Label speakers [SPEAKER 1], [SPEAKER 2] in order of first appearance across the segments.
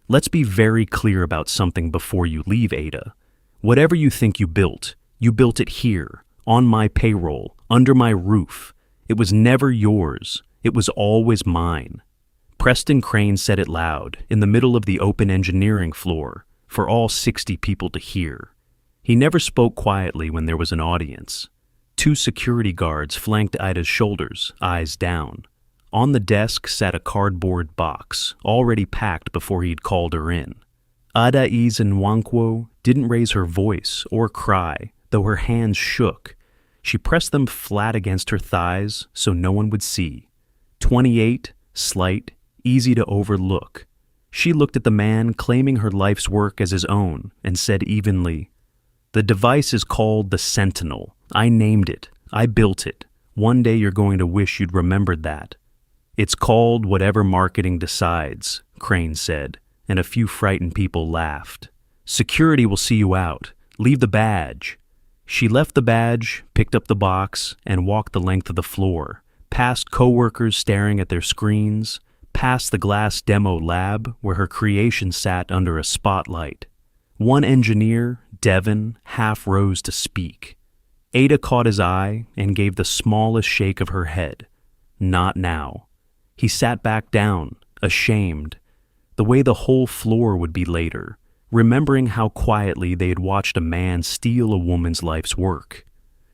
[SPEAKER 1] Let's be very clear about something before you leave, Ada. Whatever you think you built it here, on my payroll, under my roof. It was never yours. It was always mine. Preston Crane said it loud, in the middle of the open engineering floor, for all 60 people to hear. He never spoke quietly when there was an audience. 2 security guards flanked Ida's shoulders, eyes down. On the desk sat a cardboard box, already packed before he'd called her in. Adaeze Nwankwo didn't raise her voice or cry, though her hands shook. She pressed them flat against her thighs so no one would see. 28, slight, easy to overlook. She looked at the man claiming her life's work as his own and said evenly, "The device is called the Sentinel. I named it. I built it. One day you're going to wish you'd remembered that." "It's called whatever marketing decides," Crane said, and a few frightened people laughed. "Security will see you out. Leave the badge." She left the badge, picked up the box, and walked the length of the floor, past coworkers staring at their screens, past the glass demo lab where her creation sat under a spotlight. One engineer, Devin, half rose to speak. Ada caught his eye and gave the smallest shake of her head. Not now. He sat back down, ashamed, the way the whole floor would be later, remembering how quietly they had watched a man steal a woman's life's work.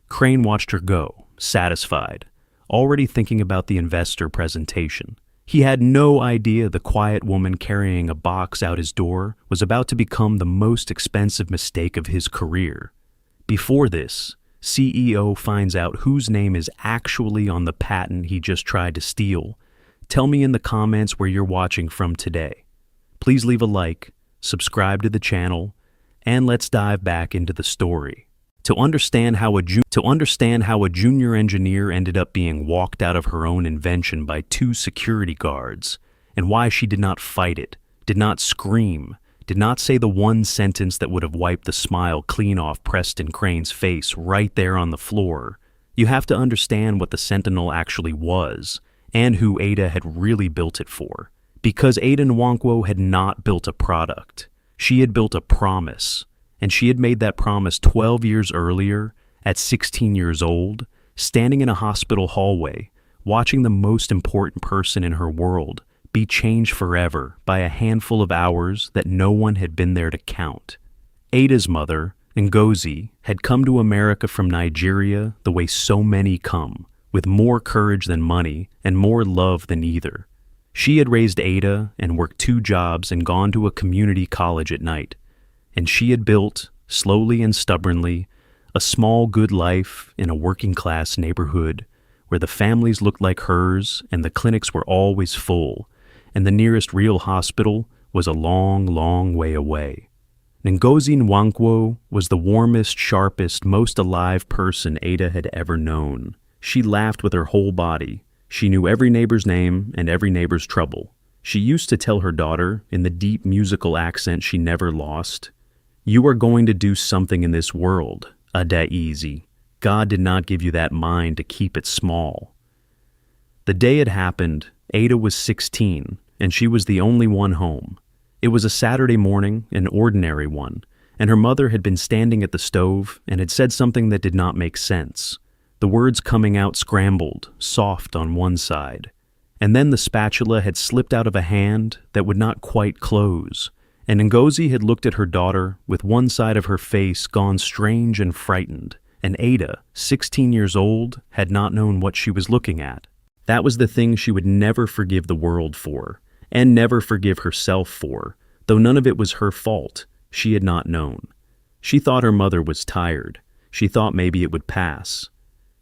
[SPEAKER 1] Crane watched her go, satisfied, already thinking about the investor presentation. He had no idea the quiet woman carrying a box out his door was about to become the most expensive mistake of his career. Before this, CEO finds out whose name is actually on the patent he just tried to steal. Tell me in the comments where you're watching from today. Please leave a like, subscribe to the channel, and let's dive back into the story. To understand how a junior engineer ended up being walked out of her own invention by 2 security guards, and why she did not fight it, did not scream, did not say the one sentence that would have wiped the smile clean off Preston Crane's face right there on the floor, you have to understand what the Sentinel actually was, and who Ada had really built it for. Because Adaeze Nwankwo had not built a product. She had built a promise. And she had made that promise 12 years earlier, at 16 years old, standing in a hospital hallway, watching the most important person in her world be changed forever by a handful of hours that no one had been there to count. Ada's mother, Ngozi, had come to America from Nigeria the way so many come, with more courage than money and more love than either. She had raised Ada and worked 2 jobs and gone to a community college at night. And she had built, slowly and stubbornly, a small good life in a working-class neighborhood where the families looked like hers and the clinics were always full, and the nearest real hospital was a long, long way away. Adaeze Nwankwo was the warmest, sharpest, most alive person Ada had ever known. She laughed with her whole body. She knew every neighbor's name and every neighbor's trouble. She used to tell her daughter, in the deep musical accent she never lost, "You are going to do something in this world, Adaeze. God did not give you that mind to keep it small." The day it happened, Ada was 16, and she was the only one home. It was a Saturday morning, an ordinary one, and her mother had been standing at the stove and had said something that did not make sense. The words coming out scrambled, soft on one side. And then the spatula had slipped out of a hand that would not quite close, and Ngozi had looked at her daughter with one side of her face gone strange and frightened, and Ada, 16 years old, had not known what she was looking at. That was the thing she would never forgive the world for, and never forgive herself for, though none of it was her fault. She had not known. She thought her mother was tired. She thought maybe it would pass.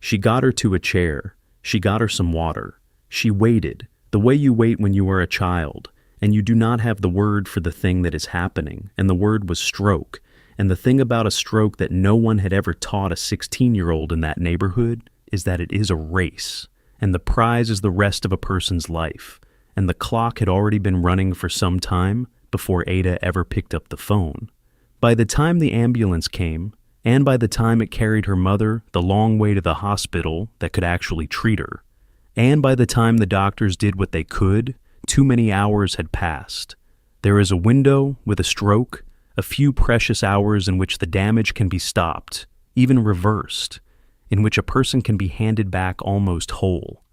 [SPEAKER 1] She got her to a chair. She got her some water. She waited, the way you wait when you are a child, and you do not have the word for the thing that is happening, and the word was stroke, and the thing about a stroke that no one had ever taught a 16-year-old in that neighborhood is that it is a race, and the prize is the rest of a person's life, and the clock had already been running for some time before Ada ever picked up the phone. By the time the ambulance came, and by the time it carried her mother the long way to the hospital that could actually treat her, and by the time the doctors did what they could, too many hours had passed. There is a window with a stroke, a few precious hours in which the damage can be stopped, even reversed, in which a person can be handed back almost whole.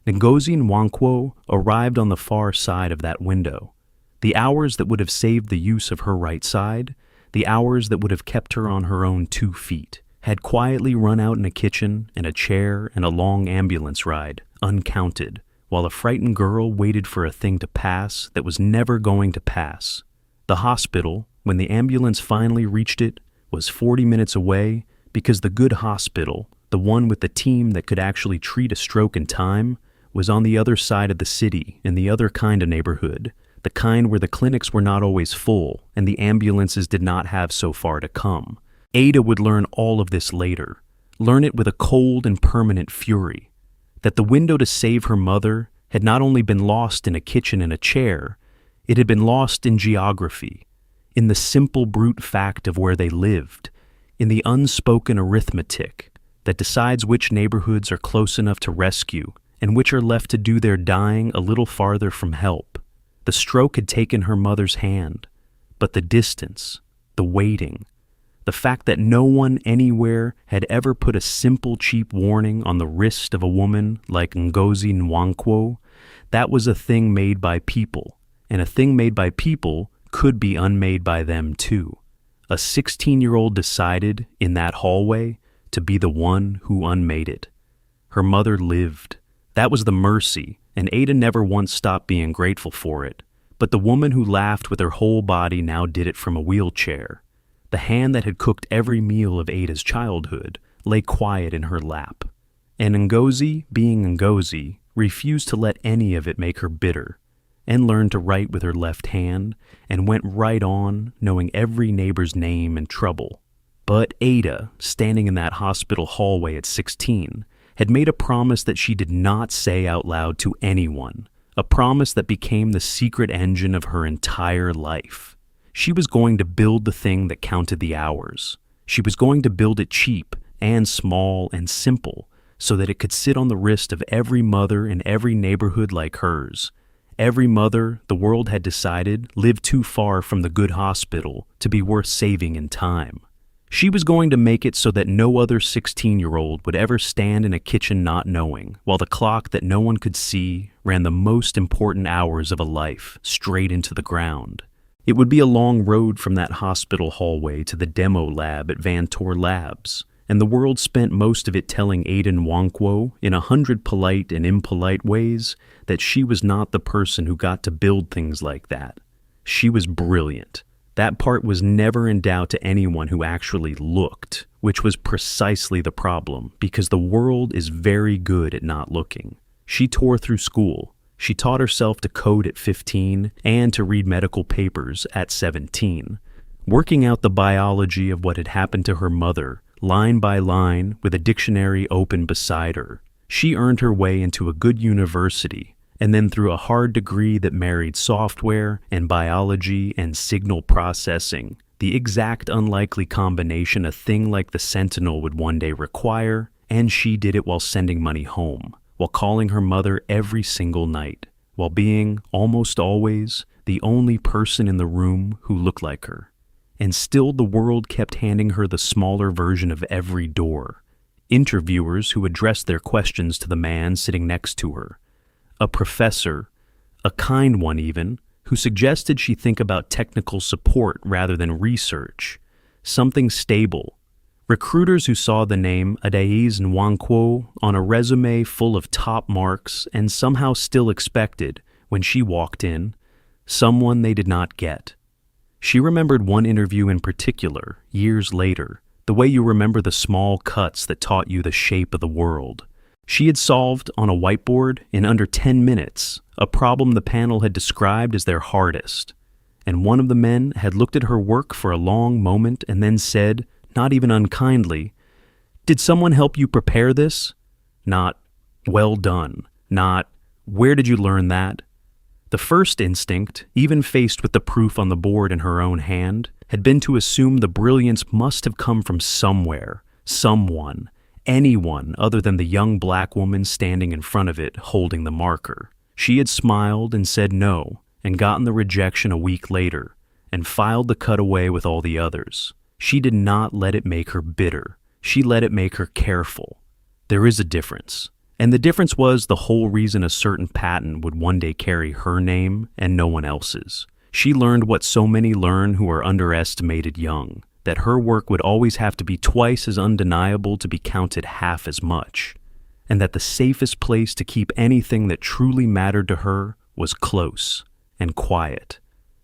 [SPEAKER 1] Adaeze Nwankwo arrived on the far side of that window. The hours that would have saved the use of her right side, the hours that would have kept her on her own 2 feet, had quietly run out in a kitchen and a chair and a long ambulance ride, uncounted, while a frightened girl waited for a thing to pass that was never going to pass. The hospital, when the ambulance finally reached it, was 40 minutes away because the good hospital, the one with the team that could actually treat a stroke in time, was on the other side of the city in the other kind of neighborhood, the kind where the clinics were not always full and the ambulances did not have so far to come. Ada would learn all of this later, learn it with a cold and permanent fury, that the window to save her mother had not only been lost in a kitchen and a chair, it had been lost in geography, in the simple brute fact of where they lived, in the unspoken arithmetic that decides which neighborhoods are close enough to rescue and which are left to do their dying a little farther from help. The stroke had taken her mother's hand, but the distance, the waiting, the fact that no one anywhere had ever put a simple cheap warning on the wrist of a woman like Adaeze Nwankwo, that was a thing made by people, and a thing made by people could be unmade by them too. A 16-year-old decided, in that hallway, to be the one who unmade it. Her mother lived. That was the mercy, and Ada never once stopped being grateful for it. But the woman who laughed with her whole body now did it from a wheelchair. The hand that had cooked every meal of Ada's childhood lay quiet in her lap. And Adaeze, being Adaeze, refused to let any of it make her bitter, and learned to write with her left hand, and went right on, knowing every neighbor's name and trouble. But Ada, standing in that hospital hallway at 16, had made a promise that she did not say out loud to anyone, a promise that became the secret engine of her entire life. She was going to build the thing that counted the hours. She was going to build it cheap and small and simple so that it could sit on the wrist of every mother in every neighborhood like hers. Every mother, the world had decided, lived too far from the good hospital to be worth saving in time. She was going to make it so that no other 16-year-old would ever stand in a kitchen not knowing, while the clock that no one could see ran the most important hours of a life straight into the ground. It would be a long road from that hospital hallway to the demo lab at Vantor Labs, and the world spent most of it telling Adaeze Nwankwo, in 100 polite and impolite ways, that she was not the person who got to build things like that. She was brilliant. That part was never in doubt to anyone who actually looked, which was precisely the problem, because the world is very good at not looking. She tore through school. She taught herself to code at 15 and to read medical papers at 17, working out the biology of what had happened to her mother, line by line, with a dictionary open beside her. She earned her way into a good university, and then through a hard degree that married software and biology and signal processing, the exact unlikely combination a thing like the Sentinel would one day require, and she did it while sending money home, while calling her mother every single night, while being, almost always, the only person in the room who looked like her. And still the world kept handing her the smaller version of every door. Interviewers who addressed their questions to the man sitting next to her. A professor, a kind one even, who suggested she think about technical support rather than research, something stable. Recruiters who saw the name Adaeze Nwankwo on a resume full of top marks and somehow still expected, when she walked in, someone they did not get. She remembered one interview in particular, years later, the way you remember the small cuts that taught you the shape of the world. She had solved, on a whiteboard, in under 10 minutes, a problem the panel had described as their hardest. And one of the men had looked at her work for a long moment and then said, not even unkindly, "Did someone help you prepare this?" Not, "Well done." Not, "Where did you learn that?" The first instinct, even faced with the proof on the board in her own hand, had been to assume the brilliance must have come from somewhere, someone, anyone other than the young black woman standing in front of it holding the marker. She had smiled and said no, and gotten the rejection a week later and filed the cutaway with all the others. She did not let it make her bitter. She let it make her careful. There is a difference. And the difference was the whole reason a certain patent would one day carry her name and no one else's. She learned what so many learn who are underestimated young, that her work would always have to be twice as undeniable to be counted half as much, and that the safest place to keep anything that truly mattered to her was close and quiet,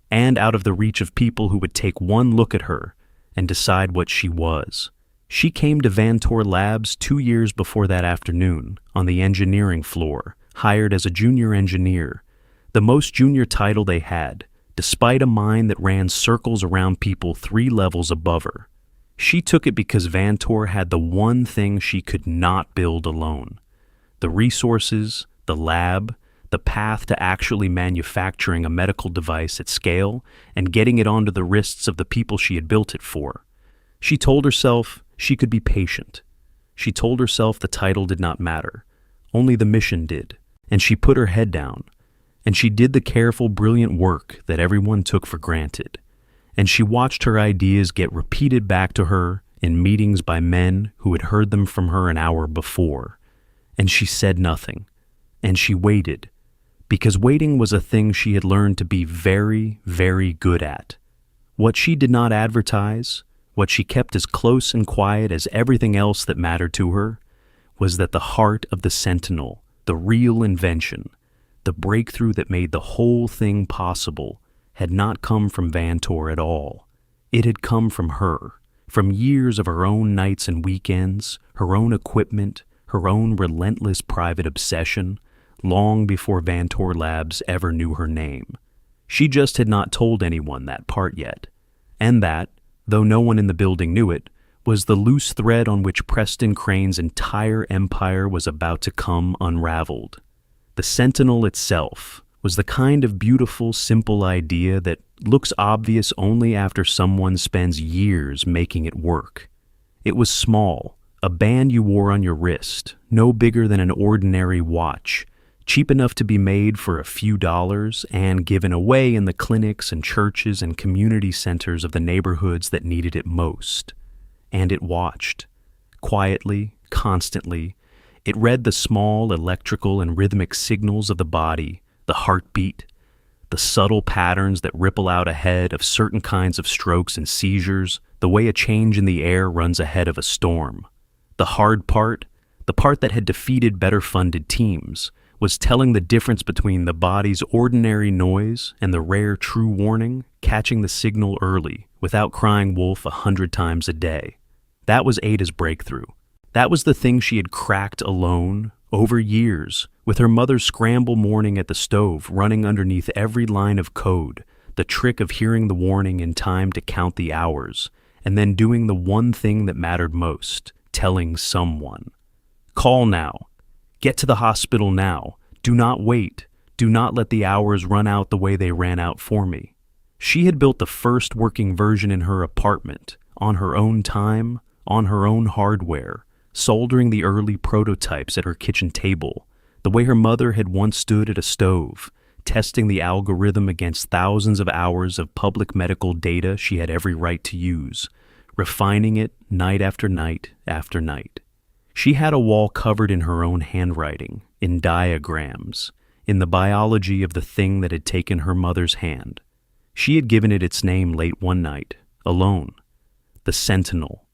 [SPEAKER 1] and out of the reach of people who would take one look at her and decide what she was. She came to Vantor Labs 2 years before that afternoon, on the engineering floor, hired as a junior engineer, the most junior title they had, despite a mind that ran circles around people 3 levels above her. She took it because Vantor had the one thing she could not build alone: the resources, the lab, the path to actually manufacturing a medical device at scale and getting it onto the wrists of the people she had built it for. She told herself she could be patient. She told herself the title did not matter, only the mission did, and she put her head down, and she did the careful, brilliant work that everyone took for granted, and she watched her ideas get repeated back to her in meetings by men who had heard them from her an hour before, and she said nothing, and she waited, because waiting was a thing she had learned to be very, very good at. What she did not advertise, what she kept as close and quiet as everything else that mattered to her, was that the heart of the Sentinel, the real invention, the breakthrough that made the whole thing possible, had not come from Vantor at all. It had come from her, from years of her own nights and weekends, her own equipment, her own relentless private obsession, long before Vantor Labs ever knew her name. She just had not told anyone that part yet, and that, though no one in the building knew it, was the loose thread on which Preston Crane's entire empire was about to come unraveled. The Sentinel itself was the kind of beautiful, simple idea that looks obvious only after someone spends years making it work. It was small, a band you wore on your wrist, no bigger than an ordinary watch, cheap enough to be made for a few dollars and given away in the clinics and churches and community centers of the neighborhoods that needed it most. And it watched. Quietly, constantly, it read the small electrical and rhythmic signals of the body, the heartbeat, the subtle patterns that ripple out ahead of certain kinds of strokes and seizures, the way a change in the air runs ahead of a storm. The hard part, the part that had defeated better-funded teams, was telling the difference between the body's ordinary noise and the rare true warning, catching the signal early, without crying wolf 100 times a day. That was Ada's breakthrough. That was the thing she had cracked alone, over years, with her mother's scramble morning at the stove running underneath every line of code, the trick of hearing the warning in time to count the hours, and then doing the one thing that mattered most, telling someone. Call now. Get to the hospital now. Do not wait. Do not let the hours run out the way they ran out for me. She had built the first working version in her apartment, on her own time, on her own hardware, soldering the early prototypes at her kitchen table, the way her mother had once stood at a stove, testing the algorithm against thousands of hours of public medical data she had every right to use, refining it night after night after night. She had a wall covered in her own handwriting, in diagrams, in the biology of the thing that had taken her mother's hand. She had given it its name late one night, alone. The Sentinel,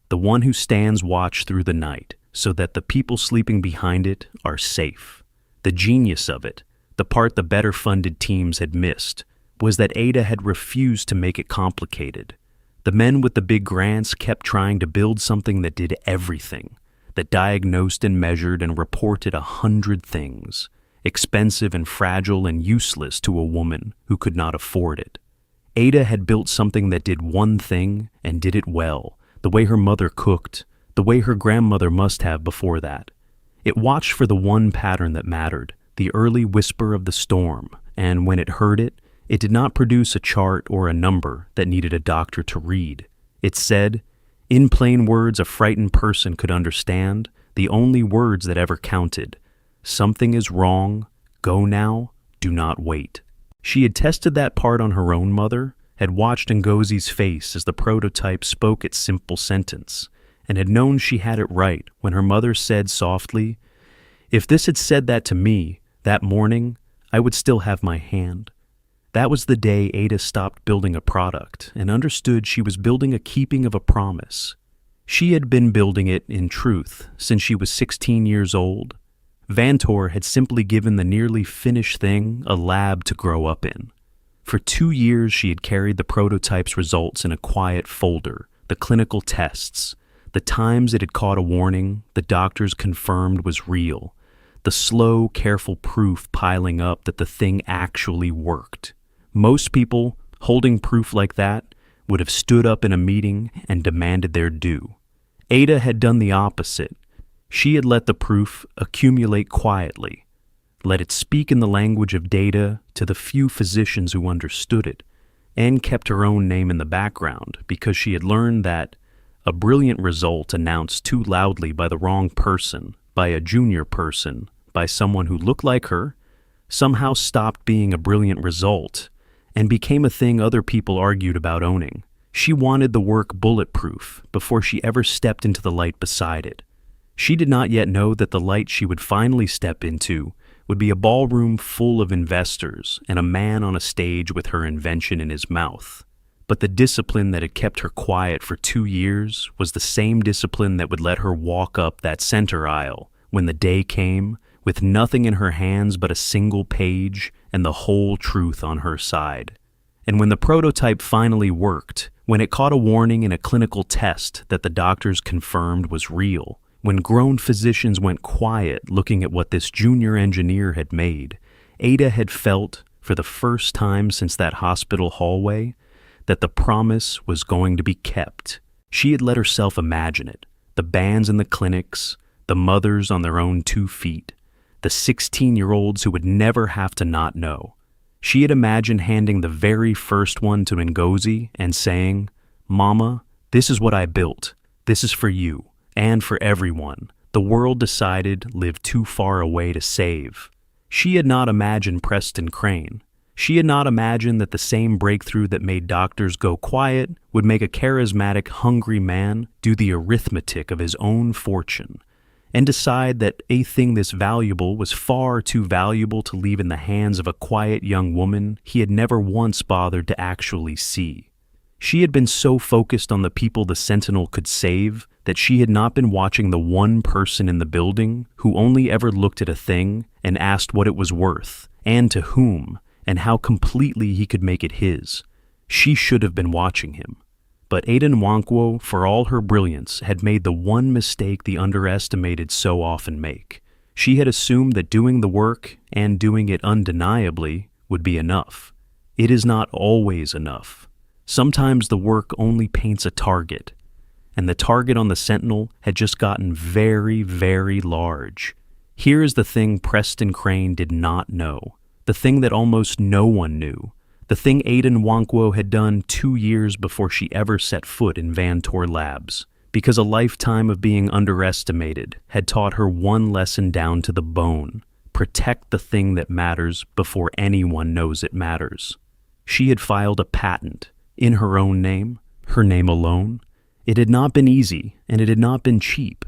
[SPEAKER 1] the one who stands watch through the night so that the people sleeping behind it are safe. The genius of it, the part the better-funded teams had missed, was that Ada had refused to make it complicated. The men with the big grants kept trying to build something that did everything, that diagnosed and measured and reported 100 things, expensive and fragile and useless to a woman who could not afford it. Ada had built something that did one thing and did it well, the way her mother cooked, the way her grandmother must have before that. It watched for the one pattern that mattered, the early whisper of the storm, and when it heard it, it did not produce a chart or a number that needed a doctor to read. It said, in plain words a frightened person could understand, the only words that ever counted: something is wrong, go now, do not wait. She had tested that part on her own mother, had watched Ngozi's face as the prototype spoke its simple sentence, and had known she had it right when her mother said softly, "If this had said that to me, that morning, I would still have my hand." That was the day Ada stopped building a product and understood she was building a keeping of a promise. She had been building it, in truth, since she was 16 years old. Vantor had simply given the nearly finished thing a lab to grow up in. For 2 years she had carried the prototype's results in a quiet folder, the clinical tests, the times it had caught a warning the doctors confirmed was real, the slow, careful proof piling up that the thing actually worked. Most people, holding proof like that, would have stood up in a meeting and demanded their due. Ada had done the opposite. She had let the proof accumulate quietly, let it speak in the language of data to the few physicians who understood it, and kept her own name in the background because she had learned that a brilliant result announced too loudly by the wrong person, by a junior person, by someone who looked like her, somehow stopped being a brilliant result and became a thing other people argued about owning. She wanted the work bulletproof before she ever stepped into the light beside it. She did not yet know that the light she would finally step into would be a ballroom full of investors and a man on a stage with her invention in his mouth. But the discipline that had kept her quiet for 2 years was the same discipline that would let her walk up that center aisle when the day came, with nothing in her hands but a single page and the whole truth on her side. And when the prototype finally worked, when it caught a warning in a clinical test that the doctors confirmed was real, when grown physicians went quiet looking at what this junior engineer had made, Ada had felt, for the first time since that hospital hallway, that the promise was going to be kept. She had let herself imagine it, the bands in the clinics, the mothers on their own 2 feet, the 16-year-olds who would never have to not know. She had imagined handing the very first one to Ngozi and saying, "Mama, this is what I built. This is for you, and for everyone. The world decided lived too far away to save." She had not imagined Preston Crane. She had not imagined that the same breakthrough that made doctors go quiet would make a charismatic, hungry man do the arithmetic of his own fortune and decide that a thing this valuable was far too valuable to leave in the hands of a quiet young woman he had never once bothered to actually see. She had been so focused on the people the Sentinel could save that she had not been watching the one person in the building who only ever looked at a thing and asked what it was worth, and to whom, and how completely he could make it his. She should have been watching him. But Adaeze Nwankwo, for all her brilliance, had made the one mistake the underestimated so often make. She had assumed that doing the work, and doing it undeniably, would be enough. It is not always enough. Sometimes the work only paints a target, and the target on the Sentinel had just gotten very, very large. Here is the thing Preston Crane did not know, the thing that almost no one knew, the thing Adaeze Nwankwo had done 2 years before she ever set foot in Vantor Labs, because a lifetime of being underestimated had taught her one lesson down to the bone: protect the thing that matters before anyone knows it matters. She had filed a patent, in her own name, her name alone. It had not been easy, and it had not been cheap.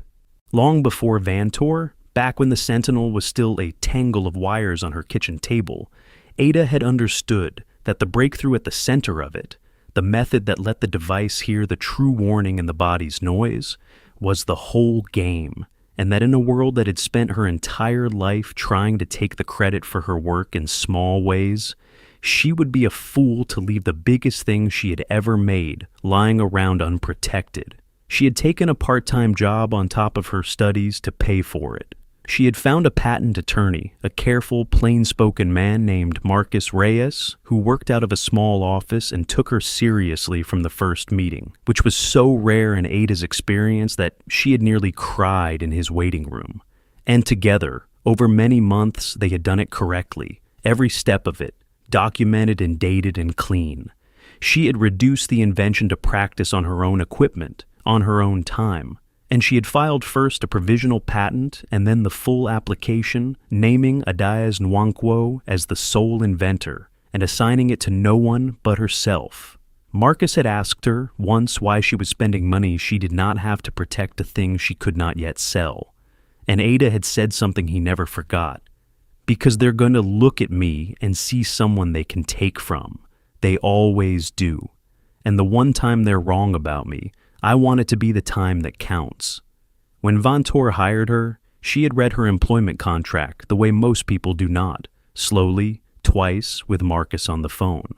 [SPEAKER 1] Long before Vantor, back when the Sentinel was still a tangle of wires on her kitchen table, Ada had understood that the breakthrough at the center of it, the method that let the device hear the true warning in the body's noise, was the whole game, and that in a world that had spent her entire life trying to take the credit for her work in small ways, she would be a fool to leave the biggest thing she had ever made lying around unprotected. She had taken a part-time job on top of her studies to pay for it. She had found a patent attorney, a careful, plain-spoken man named Marcus Reyes, who worked out of a small office and took her seriously from the first meeting, which was so rare in Ada's experience that she had nearly cried in his waiting room. And together, over many months, they had done it correctly, every step of it, documented and dated and clean. She had reduced the invention to practice on her own equipment, on her own time, and she had filed first a provisional patent and then the full application, naming Adaeze Nwankwo as the sole inventor, and assigning it to no one but herself. Marcus had asked her once why she was spending money she did not have to protect a thing she could not yet sell. And Ada had said something he never forgot. Because they're going to look at me and see someone they can take from. They always do. And the one time they're wrong about me, I want it to be the time that counts. When Vantor hired her, she had read her employment contract the way most people do not, slowly, twice, with Marcus on the phone.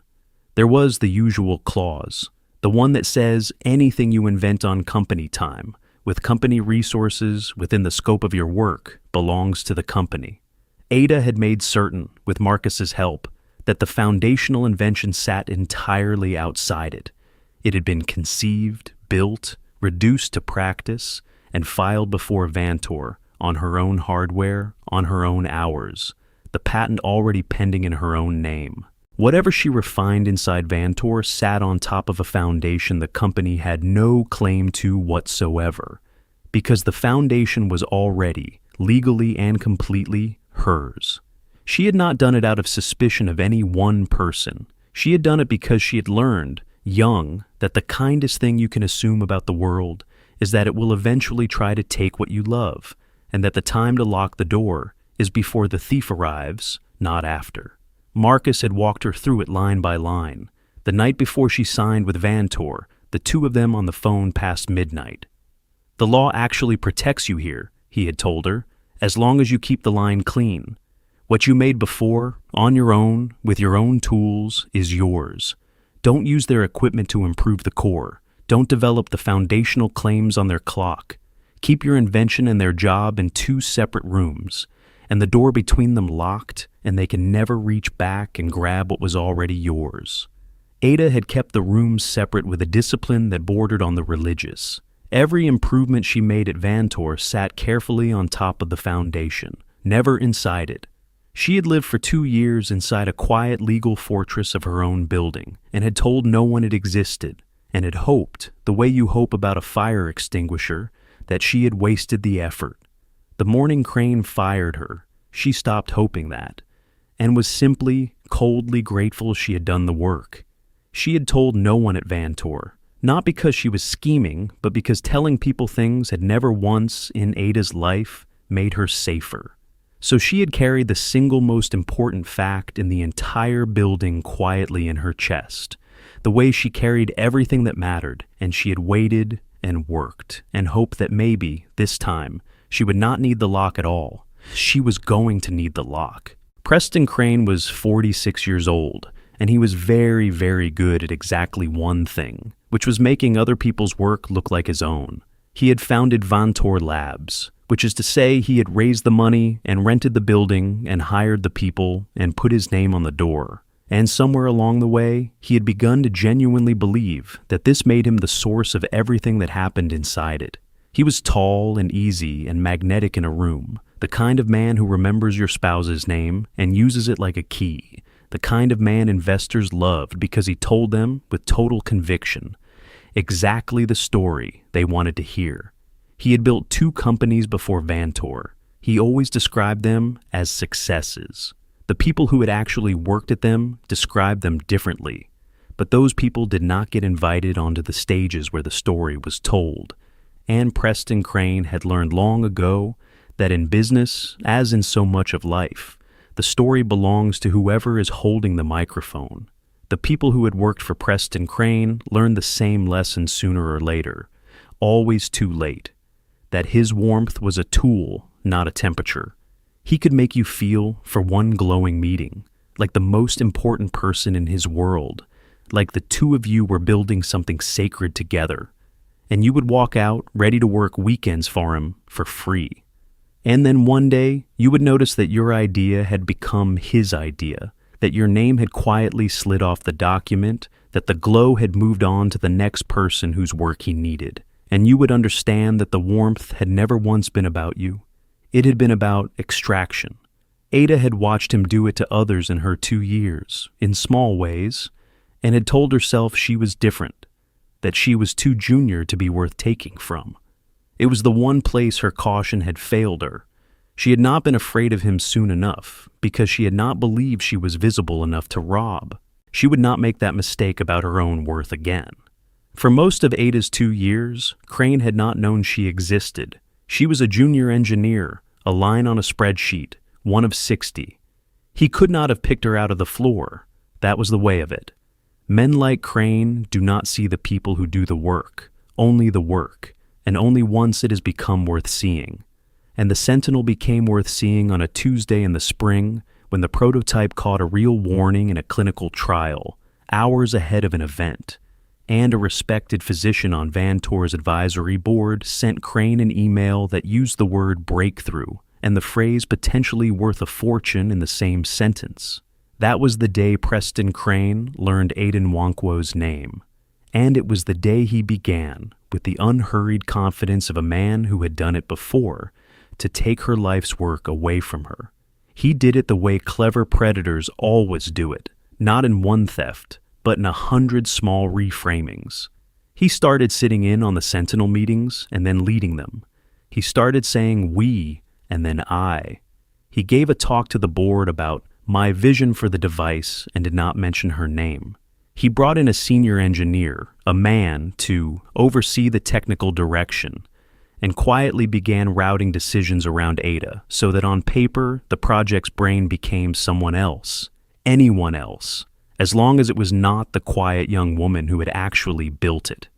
[SPEAKER 1] There was the usual clause, the one that says anything you invent on company time, with company resources within the scope of your work, belongs to the company. Ada had made certain, with Marcus's help, that the foundational invention sat entirely outside it. It had been conceived, built, reduced to practice, and filed before Vantor, on her own hardware, on her own hours, the patent already pending in her own name. Whatever she refined inside Vantor sat on top of a foundation the company had no claim to whatsoever, because the foundation was already, legally and completely, hers. She had not done it out of suspicion of any one person. She had done it because she had learned, young, that the kindest thing you can assume about the world is that it will eventually try to take what you love, and that the time to lock the door is before the thief arrives, not after. Marcus had walked her through it line by line. The night before she signed with Vantor, the two of them on the phone past midnight. The law actually protects you here, he had told her, as long as you keep the line clean. What you made before, on your own, with your own tools, is yours. Don't use their equipment to improve the core. Don't develop the foundational claims on their clock. Keep your invention and their job in two separate rooms, and the door between them locked, and they can never reach back and grab what was already yours. Ada had kept the rooms separate with a discipline that bordered on the religious. Every improvement she made at Vantor sat carefully on top of the foundation, never inside it. She had lived for 2 years inside a quiet legal fortress of her own building, and had told no one it existed, and had hoped, the way you hope about a fire extinguisher, that she had wasted the effort. The morning Crane fired her. She stopped hoping that, and was simply, coldly grateful she had done the work. She had told no one at Vantor, not because she was scheming, but because telling people things had never once, in Ada's life, made her safer. So she had carried the single most important fact in the entire building quietly in her chest, the way she carried everything that mattered, and she had waited and worked and hoped that maybe, this time, she would not need the lock at all. She was going to need the lock. Preston Crane was 46 years old, and he was very, very good at exactly one thing, which was making other people's work look like his own. He had founded Vantor Labs, which is to say he had raised the money and rented the building and hired the people and put his name on the door. And somewhere along the way, he had begun to genuinely believe that this made him the source of everything that happened inside it. He was tall and easy and magnetic in a room, the kind of man who remembers your spouse's name and uses it like a key, the kind of man investors loved because he told them, with total conviction, exactly the story they wanted to hear. He had built 2 companies before Vantor. He always described them as successes. The people who had actually worked at them described them differently, but those people did not get invited onto the stages where the story was told. And Preston Crane had learned long ago that in business, as in so much of life, the story belongs to whoever is holding the microphone. The people who had worked for Preston Crane learned the same lesson sooner or later, always too late, that his warmth was a tool, not a temperature. He could make you feel, for one glowing meeting, like the most important person in his world, like the two of you were building something sacred together, and you would walk out ready to work weekends for him for free. And then one day, you would notice that your idea had become his idea, that your name had quietly slid off the document, that the glow had moved on to the next person whose work he needed, and you would understand that the warmth had never once been about you. It had been about extraction. Ada had watched him do it to others in her 2 years, in small ways, and had told herself she was different, that she was too junior to be worth taking from. It was the one place her caution had failed her. She had not been afraid of him soon enough, because she had not believed she was visible enough to rob. She would not make that mistake about her own worth again. For most of Ada's 2 years, Crane had not known she existed. She was a junior engineer, a line on a spreadsheet, one of 60. He could not have picked her out of the floor. That was the way of it. Men like Crane do not see the people who do the work, and only once it has become worth seeing. And the Sentinel became worth seeing on a Tuesday in the spring when the prototype caught a real warning in a clinical trial, hours ahead of an event. And a respected physician on Vantor's advisory board sent Crane an email that used the word breakthrough and the phrase potentially worth a fortune in the same sentence. That was the day Preston Crane learned Adaeze Nwankwo's name. And it was the day he began, with the unhurried confidence of a man who had done it before, to take her life's work away from her. He did it the way clever predators always do it, not in one theft, but in 100 small reframings. He started sitting in on the Sentinel meetings and then leading them. He started saying we and then I. He gave a talk to the board about my vision for the device and did not mention her name. He brought in a senior engineer, a man, to oversee the technical direction, and quietly began routing decisions around Ada so that on paper the project's brain became someone else, anyone else, as long as it was not the quiet young woman who had actually built it.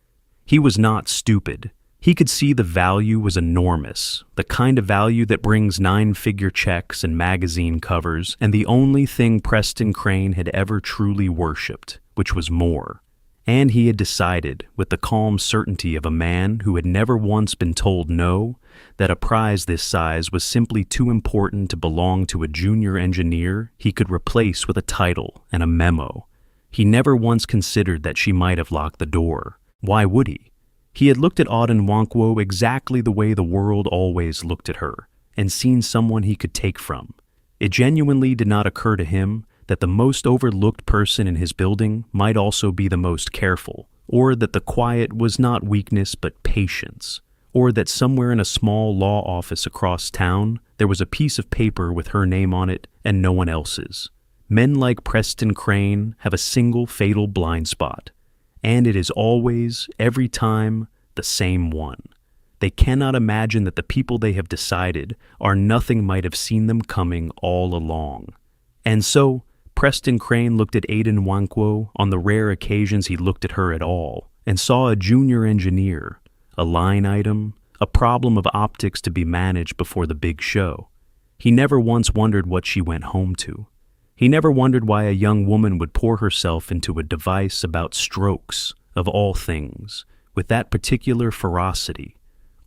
[SPEAKER 1] He was not stupid. He could see the value was enormous, the kind of value that brings 9-figure checks and magazine covers, and the only thing Preston Crane had ever truly worshipped, which was more. And he had decided, with the calm certainty of a man who had never once been told no, that a prize this size was simply too important to belong to a junior engineer he could replace with a title and a memo. He never once considered that she might have locked the door. Why would he? He had looked at Adaeze Nwankwo exactly the way the world always looked at her, and seen someone he could take from. It genuinely did not occur to him that the most overlooked person in his building might also be the most careful, or that the quiet was not weakness but patience, or that somewhere in a small law office across town there was a piece of paper with her name on it and no one else's. Men like Preston Crane have a single fatal blind spot, and it is always, every time, the same one. They cannot imagine that the people they have decided are nothing might have seen them coming all along. And so, Preston Crane looked at Adaeze Nwankwo on the rare occasions he looked at her at all, and saw a junior engineer, a line item, a problem of optics to be managed before the big show. He never once wondered what she went home to. He never wondered why a young woman would pour herself into a device about strokes, of all things, with that particular ferocity,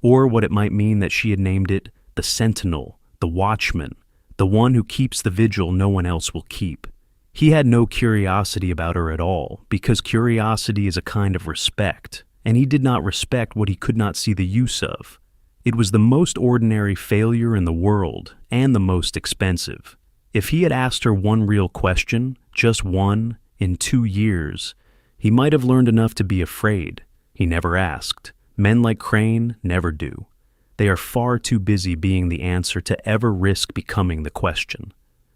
[SPEAKER 1] or what it might mean that she had named it the Sentinel, the Watchman, the one who keeps the vigil no one else will keep. He had no curiosity about her at all, because curiosity is a kind of respect, and he did not respect what he could not see the use of. It was the most ordinary failure in the world, and the most expensive. If he had asked her one real question, just one, in 2 years, he might have learned enough to be afraid. He never asked. Men like Crane never do. They are far too busy being the answer to ever risk becoming the question.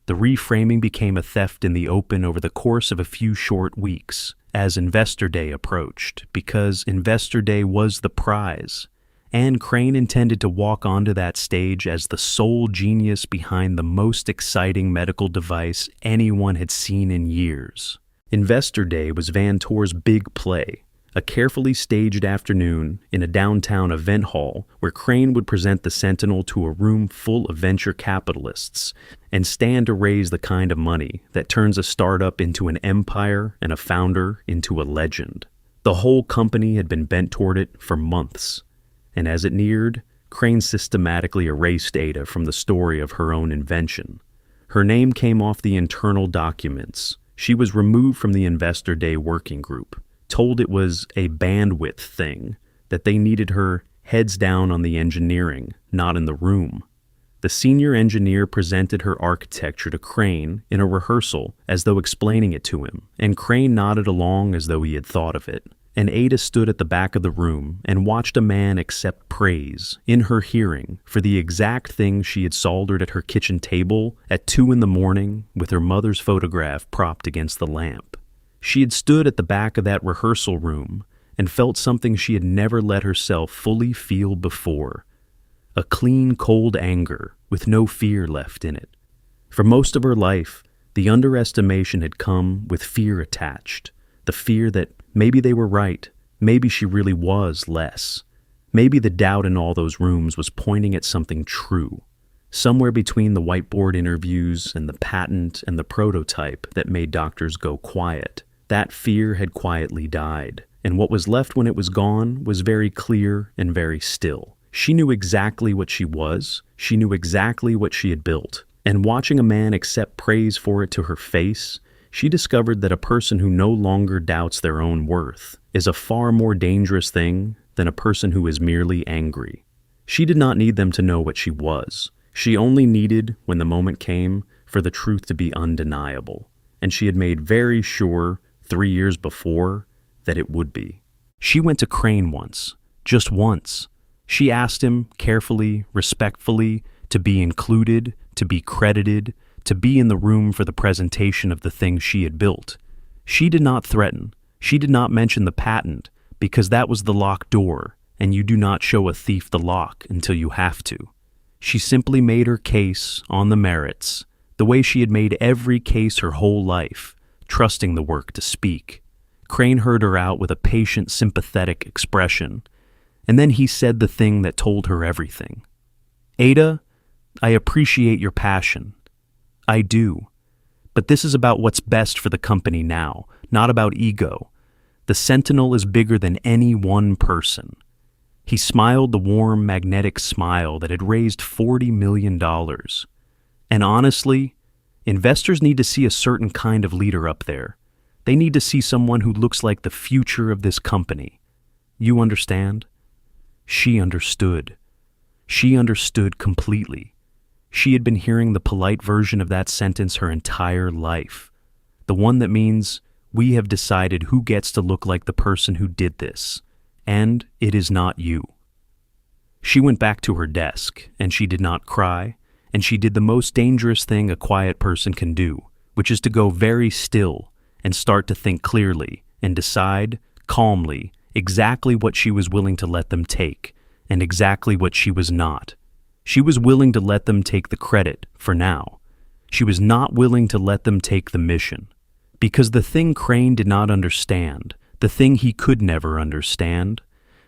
[SPEAKER 1] The reframing became a theft in the open over the course of a few short weeks, as Investor Day approached, because Investor Day was the prize, and Crane intended to walk onto that stage as the sole genius behind the most exciting medical device anyone had seen in years. Investor Day was Vantor's big play, a carefully staged afternoon in a downtown event hall where Crane would present the Sentinel to a room full of venture capitalists and stand to raise the kind of money that turns a startup into an empire and a founder into a legend. The whole company had been bent toward it for months, and as it neared, Crane systematically erased Ada from the story of her own invention. Her name came off the internal documents. She was removed from the Investor Day working group, told it was a bandwidth thing, that they needed her heads down on the engineering, not in the room. The senior engineer presented her architecture to Crane in a rehearsal as though explaining it to him, and Crane nodded along as though he had thought of it. and Ada stood at the back of the room and watched a man accept praise, in her hearing, for the exact thing she had soldered at her kitchen table at 2 a.m. with her mother's photograph propped against the lamp. She had stood at the back of that rehearsal room and felt something she had never let herself fully feel before. A clean, cold anger with no fear left in it. For most of her life, the underestimation had come with fear attached. The fear that maybe they were right, maybe she really was less. Maybe the doubt in all those rooms was pointing at something true. Somewhere between the whiteboard interviews and the patent and the prototype that made doctors go quiet. That fear had quietly died, and what was left when it was gone was very clear and very still. She knew exactly what she was, she knew exactly what she had built, and watching a man accept praise for it to her face, she discovered that a person who no longer doubts their own worth is a far more dangerous thing than a person who is merely angry. She did not need them to know what she was. She only needed, when the moment came, for the truth to be undeniable, and she had made very sure 3 years before that it would be. She went to Crane once, just once. She asked him carefully, respectfully, to be included, to be credited, to be in the room for the presentation of the thing she had built. She did not threaten. She did not mention the patent, because that was the locked door, and you do not show a thief the lock until you have to. She simply made her case on the merits, the way she had made every case her whole life, trusting the work to speak. Crane heard her out with a patient, sympathetic expression, and then he said the thing that told her everything. "Ada, I appreciate your passion. I do. But this is about what's best for the company now, not about ego. The Sentinel is bigger than any one person." He smiled the warm, magnetic smile that had raised $40 million. And honestly, investors need to see a certain kind of leader up there. They need to see someone who looks like the future of this company. You understand? She understood. She understood completely. She had been hearing the polite version of that sentence her entire life. The one that means, we have decided who gets to look like the person who did this, and it is not you. She went back to her desk, and she did not cry, and she did the most dangerous thing a quiet person can do, which is to go very still and start to think clearly and decide, calmly, exactly what she was willing to let them take, and exactly what she was not. She was willing to let them take the credit, for now. She was not willing to let them take the mission. Because the thing Crane did not understand, the thing he could never understand,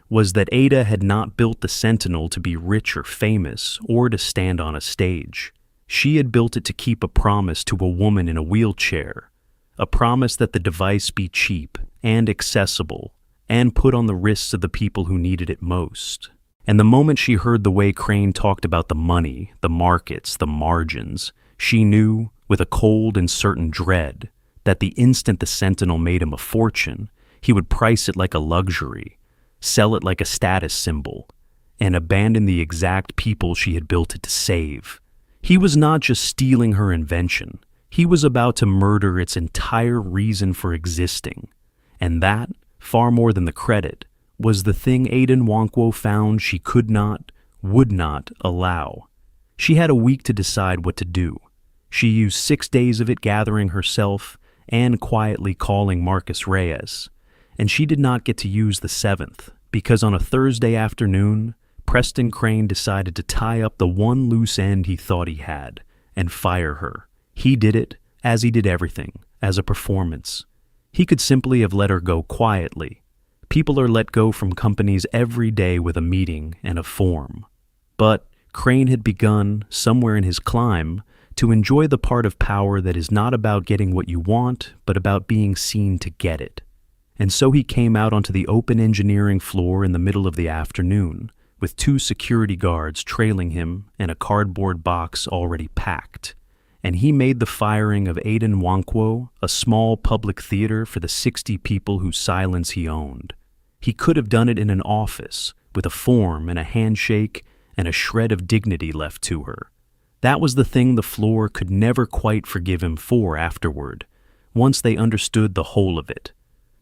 [SPEAKER 1] was that Ada had not built the Sentinel to be rich or famous or to stand on a stage. She had built it to keep a promise to a woman in a wheelchair, a promise that the device be cheap and accessible and put on the wrists of the people who needed it most. And the moment she heard the way Crane talked about the money, the markets, the margins, she knew, with a cold and certain dread, that the instant the Sentinel made him a fortune, he would price it like a luxury, sell it like a status symbol, and abandon the exact people she had built it to save. He was not just stealing her invention. He was about to murder its entire reason for existing. And that, far more than the credit, was the thing Adaeze Nwankwo found she could not, would not allow. She had a week to decide what to do. She used 6 days of it gathering herself and quietly calling Marcus Reyes. And she did not get to use the 7th, because on a Thursday afternoon, Preston Crane decided to tie up the one loose end he thought he had, and fire her. He did it, as he did everything, as a performance. He could simply have let her go quietly. People are let go from companies every day with a meeting and a form. But Crane had begun, somewhere in his climb, to enjoy the part of power that is not about getting what you want, but about being seen to get it. And so he came out onto the open engineering floor in the middle of the afternoon, with 2 security guards trailing him and a cardboard box already packed. And he made the firing of Adaeze Nwankwo a small public theater for the 60 people whose silence he owned. He could have done it in an office, with a form and a handshake and a shred of dignity left to her. That was the thing the floor could never quite forgive him for afterward, once they understood the whole of it.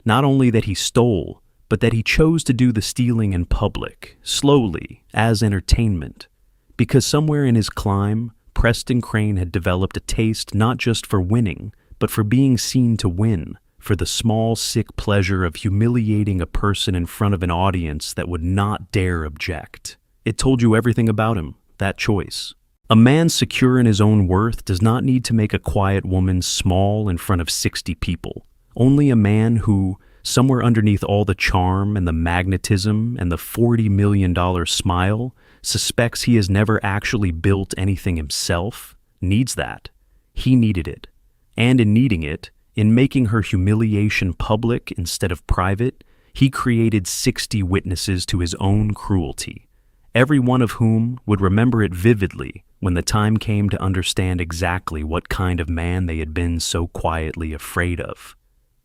[SPEAKER 1] Not only that he stole, but that he chose to do the stealing in public, slowly, as entertainment. Because somewhere in his climb, Preston Crane had developed a taste not just for winning, but for being seen to win, for the small, sick pleasure of humiliating a person in front of an audience that would not dare object. It told you everything about him, that choice. A man secure in his own worth does not need to make a quiet woman small in front of 60 people. Only a man who, somewhere underneath all the charm and the magnetism and the $40 million smile, suspects he has never actually built anything himself, needs that. He needed it. And in needing it, in making her humiliation public instead of private, he created 60 witnesses to his own cruelty, every one of whom would remember it vividly when the time came to understand exactly what kind of man they had been so quietly afraid of.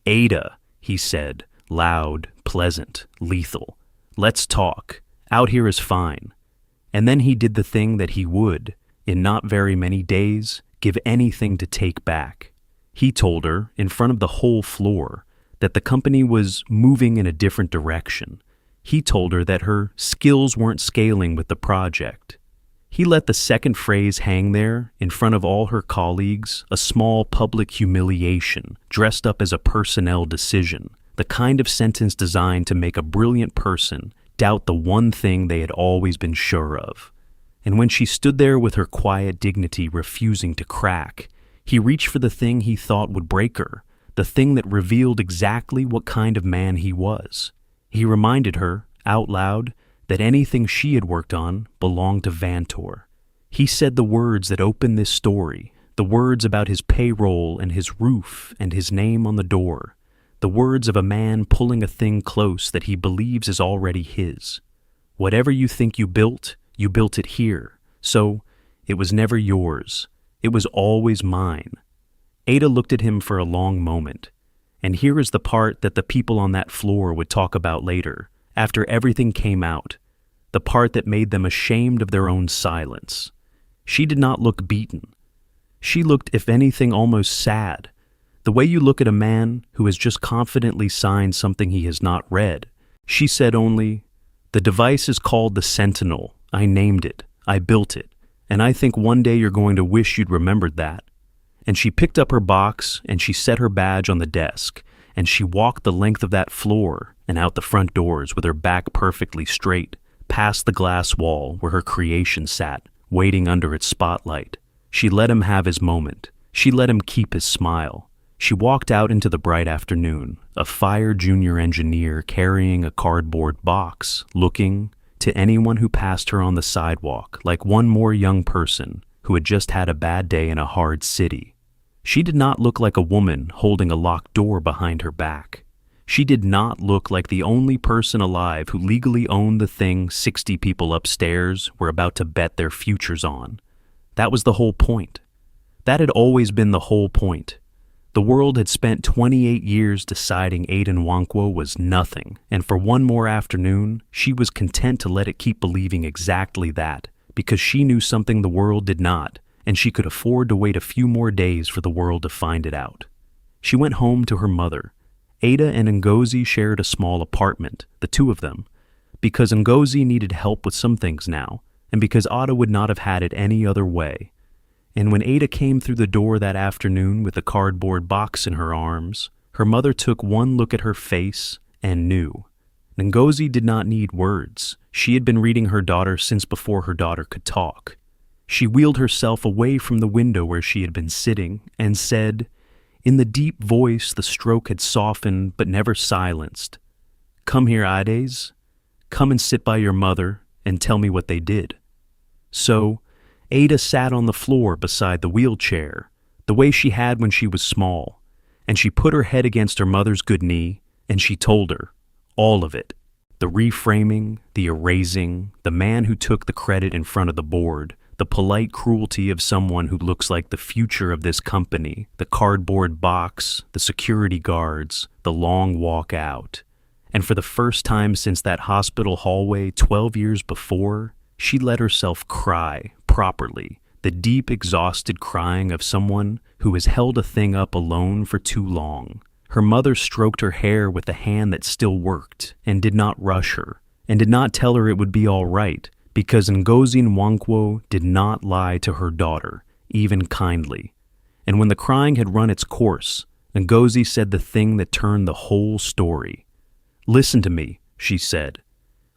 [SPEAKER 1] "Ada," he said, loud, pleasant, lethal. "Let's talk. Out here is fine." And then he did the thing that he would, in not very many days, give anything to take back. He told her, in front of the whole floor, that the company was moving in a different direction. He told her that her skills weren't scaling with the project. He let the second phrase hang there, in front of all her colleagues, a small public humiliation, dressed up as a personnel decision, the kind of sentence designed to make a brilliant person doubt the one thing they had always been sure of. And when she stood there with her quiet dignity refusing to crack, he reached for the thing he thought would break her, the thing that revealed exactly what kind of man he was. He reminded her, out loud, that anything she had worked on belonged to Vantor. He said the words that opened this story, the words about his payroll and his roof and his name on the door, the words of a man pulling a thing close that he believes is already his. Whatever you think you built it here, so it was never yours. It was always mine. Ada looked at him for a long moment, and here is the part that the people on that floor would talk about later, after everything came out, the part that made them ashamed of their own silence. She did not look beaten. She looked, if anything, almost sad, the way you look at a man who has just confidently signed something he has not read. She said only, "The device is called the Sentinel. I named it. I built it. And I think one day you're going to wish you'd remembered that." And she picked up her box and she set her badge on the desk, and she walked the length of that floor and out the front doors with her back perfectly straight, past the glass wall where her creation sat, waiting under its spotlight. She let him have his moment. She let him keep his smile. She walked out into the bright afternoon, a fire junior engineer carrying a cardboard box, looking, to anyone who passed her on the sidewalk, like one more young person who had just had a bad day in a hard city. She did not look like a woman holding a locked door behind her back. She did not look like the only person alive who legally owned the thing 60 people upstairs were about to bet their futures on. That was the whole point. That had always been the whole point. The world had spent 28 years deciding Adaeze Nwankwo was nothing, and for one more afternoon, she was content to let it keep believing exactly that, because she knew something the world did not, and she could afford to wait a few more days for the world to find it out. She went home to her mother. Ada and Ngozi shared a small apartment, the two of them, because Ngozi needed help with some things now, and because Ada would not have had it any other way. And when Ada came through the door that afternoon with a cardboard box in her arms, her mother took one look at her face and knew. Ngozi did not need words. She had been reading her daughter since before her daughter could talk. She wheeled herself away from the window where she had been sitting and said, in the deep voice the stroke had softened but never silenced, "Come here, Adaeze. Come and sit by your mother and tell me what they did." So, Ada sat on the floor beside the wheelchair, the way she had when she was small, and she put her head against her mother's good knee, and she told her, all of it. The reframing, the erasing, the man who took the credit in front of the board, the polite cruelty of someone who looks like the future of this company, the cardboard box, the security guards, the long walk out. And for the first time since that hospital hallway 12 years before, she let herself cry, properly, the deep, exhausted crying of someone who has held a thing up alone for too long. Her mother stroked her hair with the hand that still worked and did not rush her, and did not tell her it would be all right, because Adaeze Nwankwo did not lie to her daughter, even kindly. And when the crying had run its course, Adaeze said the thing that turned the whole story. "Listen to me," she said.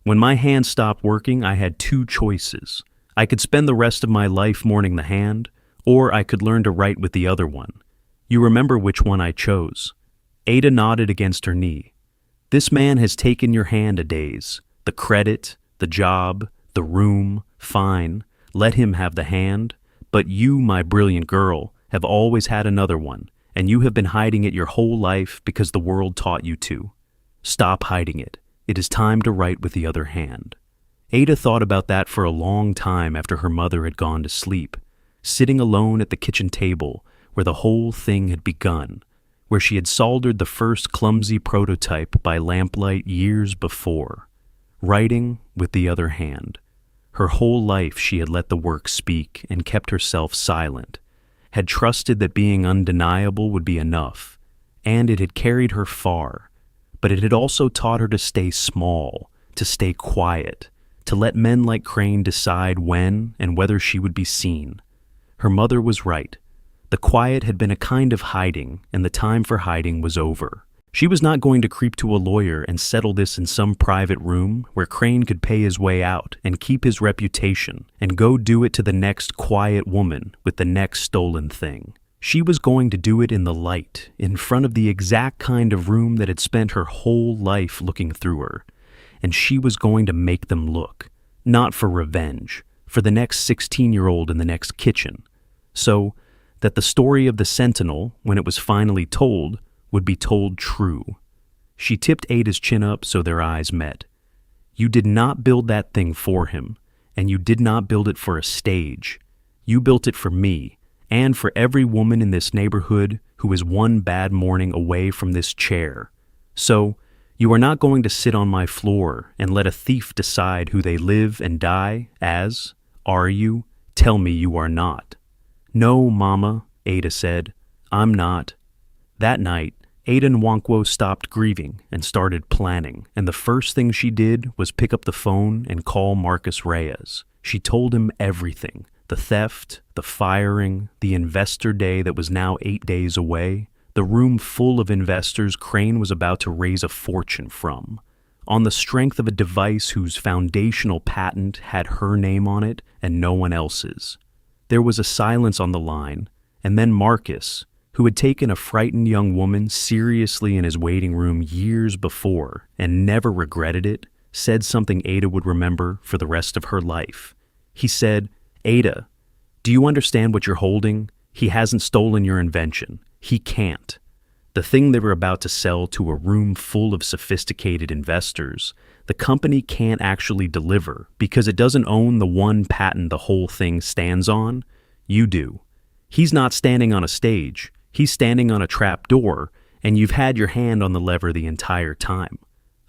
[SPEAKER 1] "When my hand stopped working, I had two choices. I could spend the rest of my life mourning the hand, or I could learn to write with the other one. You remember which one I chose." Ada nodded against her knee. "This man has taken your hand, Adaeze. The credit, the job, the room, fine. Let him have the hand. But you, my brilliant girl, have always had another one, and you have been hiding it your whole life because the world taught you to. Stop hiding it. It is time to write with the other hand." Ada thought about that for a long time after her mother had gone to sleep, sitting alone at the kitchen table where the whole thing had begun, where she had soldered the first clumsy prototype by lamplight years before. Writing with the other hand. Her whole life she had let the work speak and kept herself silent, had trusted that being undeniable would be enough, and it had carried her far, but it had also taught her to stay small, to stay quiet, to let men like Crane decide when and whether she would be seen. Her mother was right. The quiet had been a kind of hiding, and the time for hiding was over. She was not going to creep to a lawyer and settle this in some private room where Crane could pay his way out and keep his reputation and go do it to the next quiet woman with the next stolen thing. She was going to do it in the light, in front of the exact kind of room that had spent her whole life looking through her. And she was going to make them look, not for revenge, for the next 16-year-old in the next kitchen. So that the story of the Sentinel, when it was finally told, would be told true. She tipped Ada's chin up so their eyes met. "You did not build that thing for him, and you did not build it for a stage. You built it for me, and for every woman in this neighborhood who is one bad morning away from this chair. So, you are not going to sit on my floor and let a thief decide who they live and die as, are you? Tell me you are not." "No, Mama," Ada said. "I'm not." That night, Adaeze Nwankwo stopped grieving and started planning, and the first thing she did was pick up the phone and call Marcus Reyes. She told him everything: the theft, the firing, the investor day that was now 8 days away, the room full of investors Crane was about to raise a fortune from, on the strength of a device whose foundational patent had her name on it and no one else's. There was a silence on the line, and then Marcus, who had taken a frightened young woman seriously in his waiting room years before and never regretted it, said something Ada would remember for the rest of her life. He said, "Ada, do you understand what you're holding? He hasn't stolen your invention. He can't. The thing they were about to sell to a room full of sophisticated investors, the company can't actually deliver because it doesn't own the one patent the whole thing stands on. You do. He's not standing on a stage. He's standing on a trap door, and you've had your hand on the lever the entire time."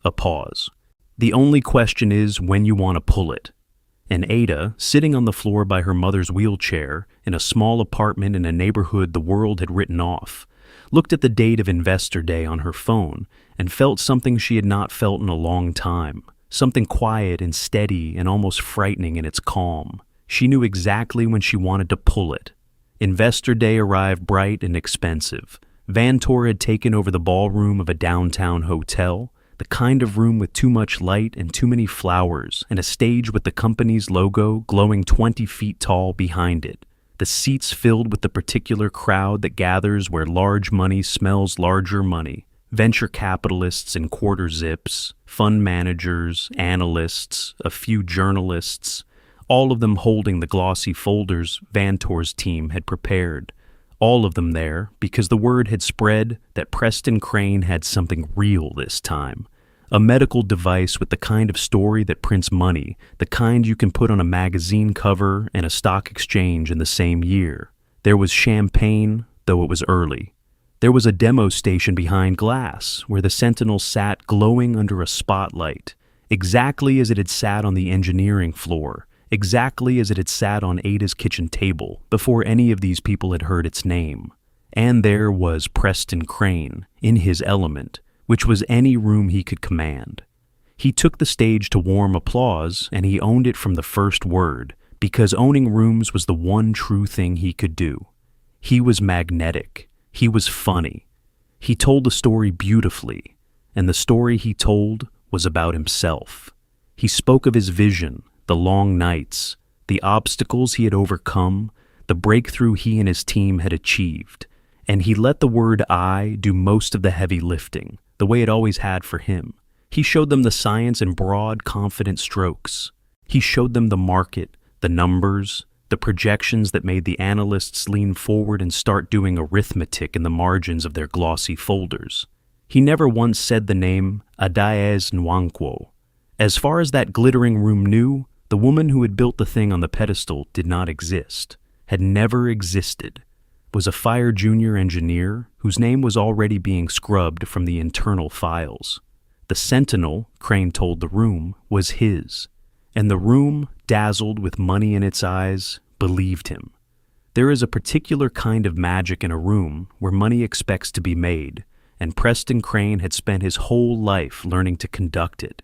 [SPEAKER 1] A pause. "The only question is when you want to pull it." And Ada, sitting on the floor by her mother's wheelchair in a small apartment in a neighborhood the world had written off, looked at the date of Investor Day on her phone and felt something she had not felt in a long time, something quiet and steady and almost frightening in its calm. She knew exactly when she wanted to pull it. Investor Day arrived bright and expensive. Vantor had taken over the ballroom of a downtown hotel, the kind of room with too much light and too many flowers, and a stage with the company's logo glowing 20 feet tall behind it. The seats filled with the particular crowd that gathers where large money smells larger money. Venture capitalists in quarter zips, fund managers, analysts, a few journalists, all of them holding the glossy folders Vantor's team had prepared. All of them there because the word had spread that Preston Crane had something real this time. A medical device with the kind of story that prints money, the kind you can put on a magazine cover and a stock exchange in the same year. There was champagne, though it was early. There was a demo station behind glass where the Sentinel sat glowing under a spotlight, exactly as it had sat on the engineering floor, exactly as it had sat on Ada's kitchen table before any of these people had heard its name. And there was Preston Crane, in his element, which was any room he could command. He took the stage to warm applause, and he owned it from the first word, because owning rooms was the one true thing he could do. He was magnetic. He was funny. He told the story beautifully, and the story he told was about himself. He spoke of his vision, the long nights, the obstacles he had overcome, the breakthrough he and his team had achieved, and he let the word "I" do most of the heavy lifting, the way it always had for him. He showed them the science in broad, confident strokes. He showed them the market, the numbers, the projections that made the analysts lean forward and start doing arithmetic in the margins of their glossy folders. He never once said the name Adaeze Nwankwo. As far as that glittering room knew, the woman who had built the thing on the pedestal did not exist, had never existed, was a fire junior engineer whose name was already being scrubbed from the internal files. The sentinel, Crane told the room, was his, and the room, dazzled with money in its eyes, believed him. There is a particular kind of magic in a room where money expects to be made, and Preston Crane had spent his whole life learning to conduct it.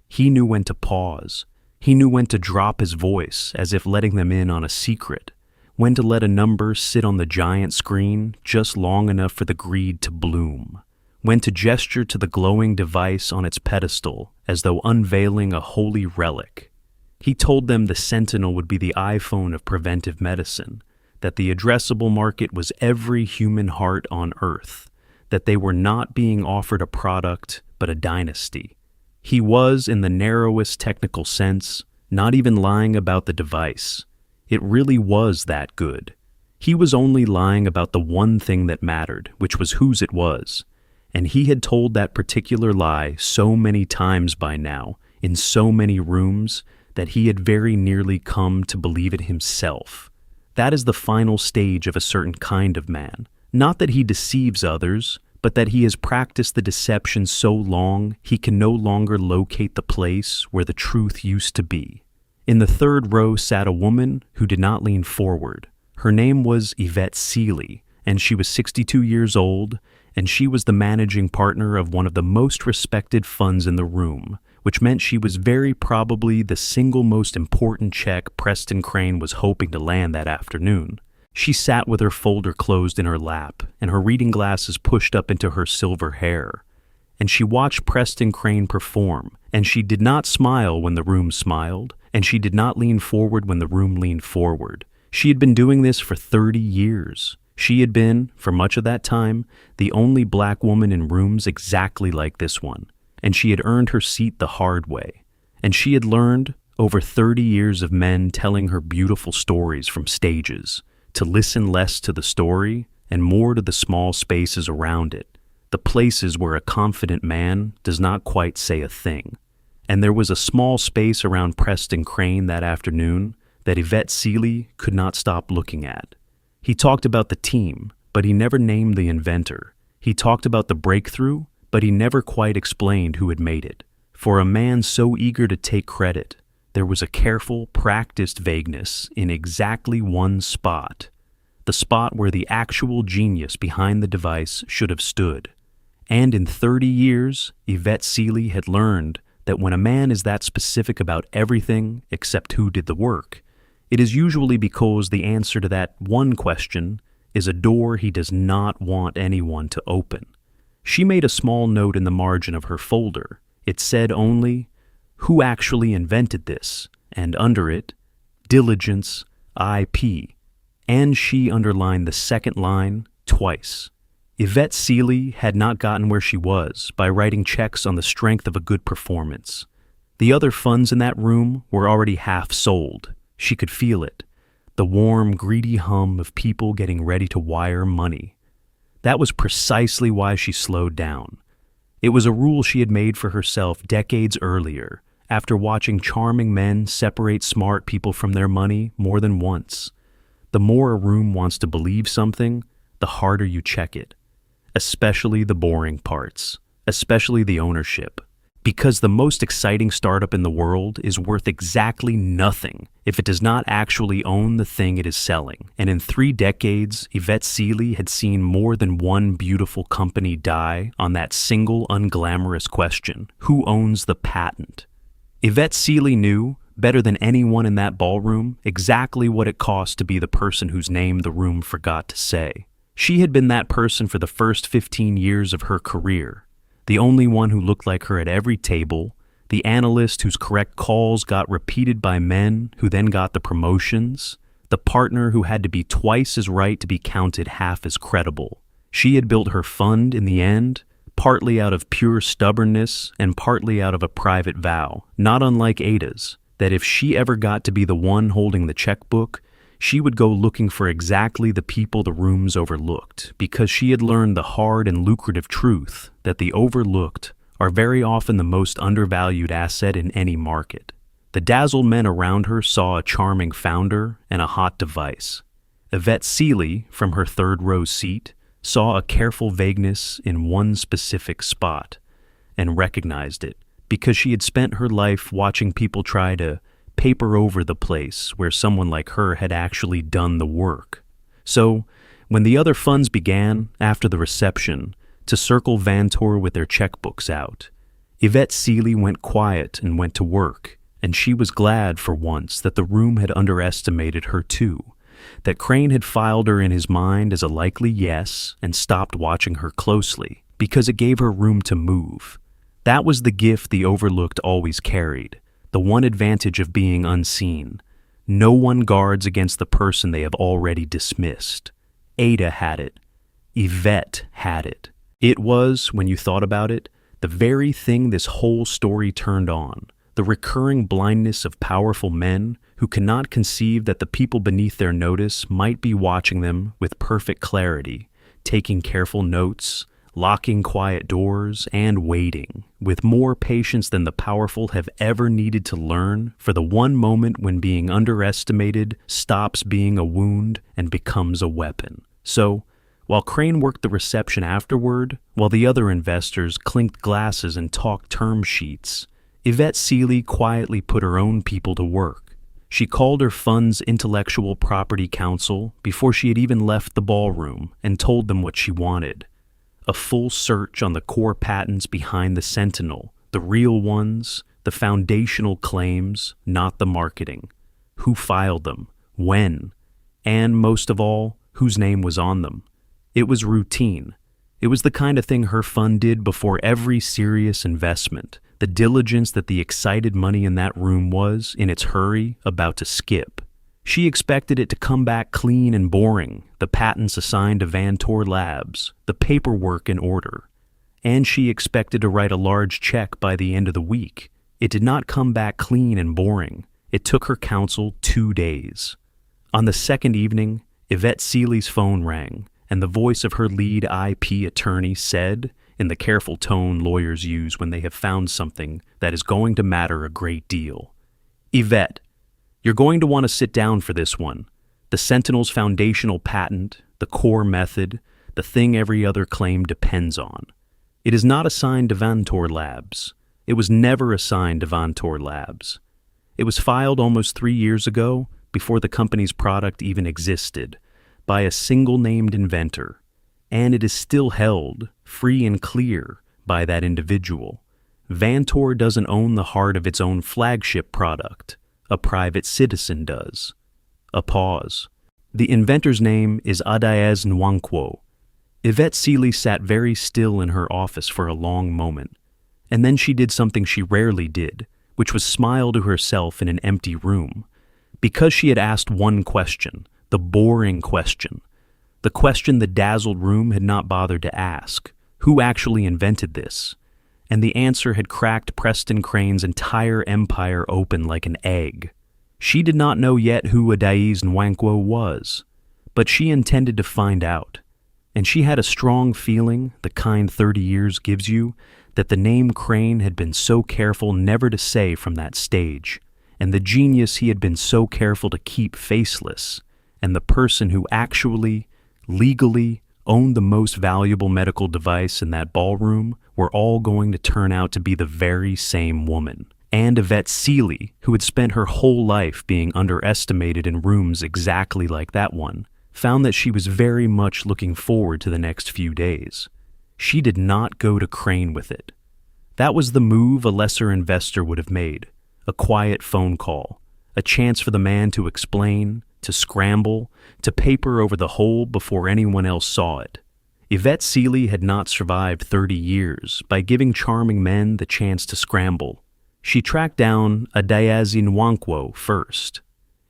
[SPEAKER 1] He knew when to pause. He knew when to drop his voice as if letting them in on a secret, when to let a number sit on the giant screen just long enough for the greed to bloom, when to gesture to the glowing device on its pedestal as though unveiling a holy relic. He told them the Sentinel would be the iPhone of preventive medicine, that the addressable market was every human heart on Earth, that they were not being offered a product but a dynasty. He was, in the narrowest technical sense, not even lying about the device. It really was that good. He was only lying about the one thing that mattered, which was whose it was. And he had told that particular lie so many times by now, in so many rooms, that he had very nearly come to believe it himself. That is the final stage of a certain kind of man. Not that he deceives others, but that he has practiced the deception so long he can no longer locate the place where the truth used to be. In the third row sat a woman who did not lean forward. Her name was Yvette Seeley, and she was 62 years old, and she was the managing partner of one of the most respected funds in the room, which meant she was very probably the single most important check Preston Crane was hoping to land that afternoon. She sat with her folder closed in her lap and her reading glasses pushed up into her silver hair. And she watched Preston Crane perform, and she did not smile when the room smiled, and she did not lean forward when the room leaned forward. She had been doing this for 30 years. She had been, for much of that time, the only black woman in rooms exactly like this one, and she had earned her seat the hard way. And she had learned, over 30 years of men telling her beautiful stories from stages, to listen less to the story and more to the small spaces around it, the places where a confident man does not quite say a thing. And there was a small space around Preston Crane that afternoon that Yvette Seeley could not stop looking at. He talked about the team, but he never named the inventor. He talked about the breakthrough, but he never quite explained who had made it. For a man so eager to take credit, there was a careful, practiced vagueness in exactly one spot, the spot where the actual genius behind the device should have stood. And in 30 years, Yvette Seeley had learned that when a man is that specific about everything except who did the work, it is usually because the answer to that one question is a door he does not want anyone to open. She made a small note in the margin of her folder. It said only, "Who actually invented this?" and under it, "Diligence, IP." And she underlined the second line twice. Yvette Seeley had not gotten where she was by writing checks on the strength of a good performance. The other funds in that room were already half sold. She could feel it, the warm, greedy hum of people getting ready to wire money. That was precisely why she slowed down. It was a rule she had made for herself decades earlier, after watching charming men separate smart people from their money more than once. The more a room wants to believe something, the harder you check it, especially the boring parts, especially the ownership. Because the most exciting startup in the world is worth exactly nothing if it does not actually own the thing it is selling. And in 3 decades, Yvette Seeley had seen more than one beautiful company die on that single unglamorous question: who owns the patent? Yvette Seeley knew, better than anyone in that ballroom, exactly what it cost to be the person whose name the room forgot to say. She had been that person for the first 15 years of her career. The only one who looked like her at every table, the analyst whose correct calls got repeated by men who then got the promotions, the partner who had to be twice as right to be counted half as credible. She had built her fund in the end, partly out of pure stubbornness and partly out of a private vow, not unlike Ada's, that if she ever got to be the one holding the checkbook, she would go looking for exactly the people the rooms overlooked, because she had learned the hard and lucrative truth that the overlooked are very often the most undervalued asset in any market. The dazzled men around her saw a charming founder and a hot device. Yvette Seeley, from her third-row seat, saw a careful vagueness in one specific spot and recognized it, because she had spent her life watching people try to paper over the place where someone like her had actually done the work. So, when the other funds began, after the reception, to circle Vantor with their checkbooks out, Yvette Seeley went quiet and went to work, and she was glad for once that the room had underestimated her too, that Crane had filed her in his mind as a likely yes and stopped watching her closely, because it gave her room to move. That was the gift the overlooked always carried. The one advantage of being unseen. No one guards against the person they have already dismissed. Ada had it. Yvette had it. It was, when you thought about it, the very thing this whole story turned on. The recurring blindness of powerful men who cannot conceive that the people beneath their notice might be watching them with perfect clarity, taking careful notes, locking quiet doors, and waiting, with more patience than the powerful have ever needed to learn, for the one moment when being underestimated stops being a wound and becomes a weapon. So, while Crane worked the reception afterward, while the other investors clinked glasses and talked term sheets, Yvette Seeley quietly put her own people to work. She called her fund's intellectual property counsel before she had even left the ballroom and told them what she wanted. A full search on the core patents behind the Sentinel, the real ones, the foundational claims, not the marketing. Who filed them, when, and most of all, whose name was on them. It was routine. It was the kind of thing her fund did before every serious investment, the diligence that the excited money in that room was, in its hurry, about to skip. She expected it to come back clean and boring, the patents assigned to Vantor Labs, the paperwork in order. And she expected to write a large check by the end of the week. It did not come back clean and boring. It took her counsel 2 days. On the second evening, Yvette Seeley's phone rang, and the voice of her lead IP attorney said, in the careful tone lawyers use when they have found something that is going to matter a great deal, "Yvette, you're going to want to sit down for this one. The Sentinel's foundational patent, the core method, the thing every other claim depends on. It is not assigned to Vantor Labs. It was never assigned to Vantor Labs. It was filed almost 3 years ago, before the company's product even existed, by a single named inventor. And it is still held, free and clear, by that individual. Vantor doesn't own the heart of its own flagship product. A private citizen does." A pause. "The inventor's name is Adaeze Nwankwo." Yvette Seeley sat very still in her office for a long moment, and then she did something she rarely did, which was smile to herself in an empty room. Because she had asked one question, the boring question, the question the dazzled room had not bothered to ask: who actually invented this? And the answer had cracked Preston Crane's entire empire open like an egg. She did not know yet who Adaeze Nwankwo was, but she intended to find out. And she had a strong feeling, the kind 30 years gives you, that the name Crane had been so careful never to say from that stage, and the genius he had been so careful to keep faceless, and the person who actually, legally, owned the most valuable medical device in that ballroom were all going to turn out to be the very same woman. And Yvette Seeley, who had spent her whole life being underestimated in rooms exactly like that one, found that she was very much looking forward to the next few days. She did not go to Crane with it. That was the move a lesser investor would have made. A quiet phone call, a chance for the man to explain, to scramble, to paper over the whole before anyone else saw it. Yvette Seeley had not survived 30 years by giving charming men the chance to scramble. She tracked down Adaeze Nwankwo first.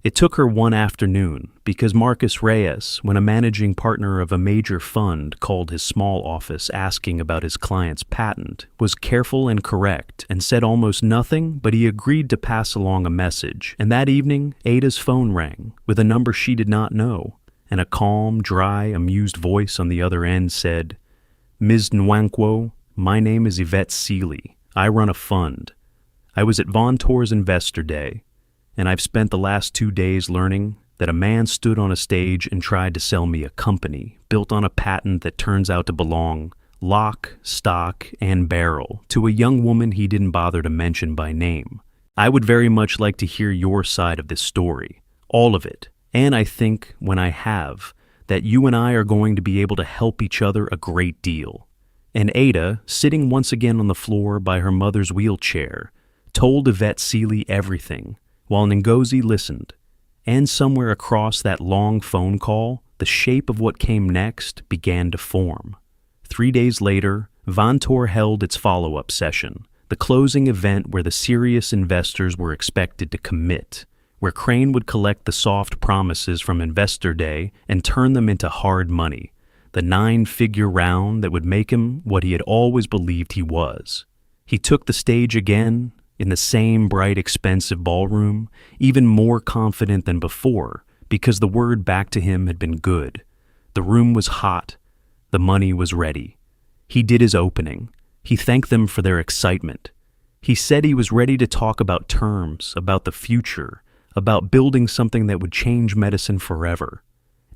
[SPEAKER 1] It took her one afternoon because Marcus Reyes, when a managing partner of a major fund called his small office asking about his client's patent, was careful and correct and said almost nothing, but he agreed to pass along a message. And that evening, Ada's phone rang with a number she did not know, and a calm, dry, amused voice on the other end said, "Ms. Nwankwo, my name is Yvette Seeley. I run a fund. I was at Vantor's Investor Day, and I've spent the last 2 days learning that a man stood on a stage and tried to sell me a company built on a patent that turns out to belong, lock, stock, and barrel, to a young woman he didn't bother to mention by name. I would very much like to hear your side of this story, all of it, and I think, when I have, that you and I are going to be able to help each other a great deal." And Ada, sitting once again on the floor by her mother's wheelchair, told Yvette Seeley everything, while Ngozi listened. And somewhere across that long phone call, the shape of what came next began to form. 3 days later, Vantor held its follow-up session, the closing event where the serious investors were expected to commit, where Crane would collect the soft promises from Investor Day and turn them into hard money, the 9-figure round that would make him what he had always believed he was. He took the stage again, in the same bright, expensive ballroom, even more confident than before, because the word back to him had been good. The room was hot. The money was ready. He did his opening. He thanked them for their excitement. He said he was ready to talk about terms, about the future, about building something that would change medicine forever.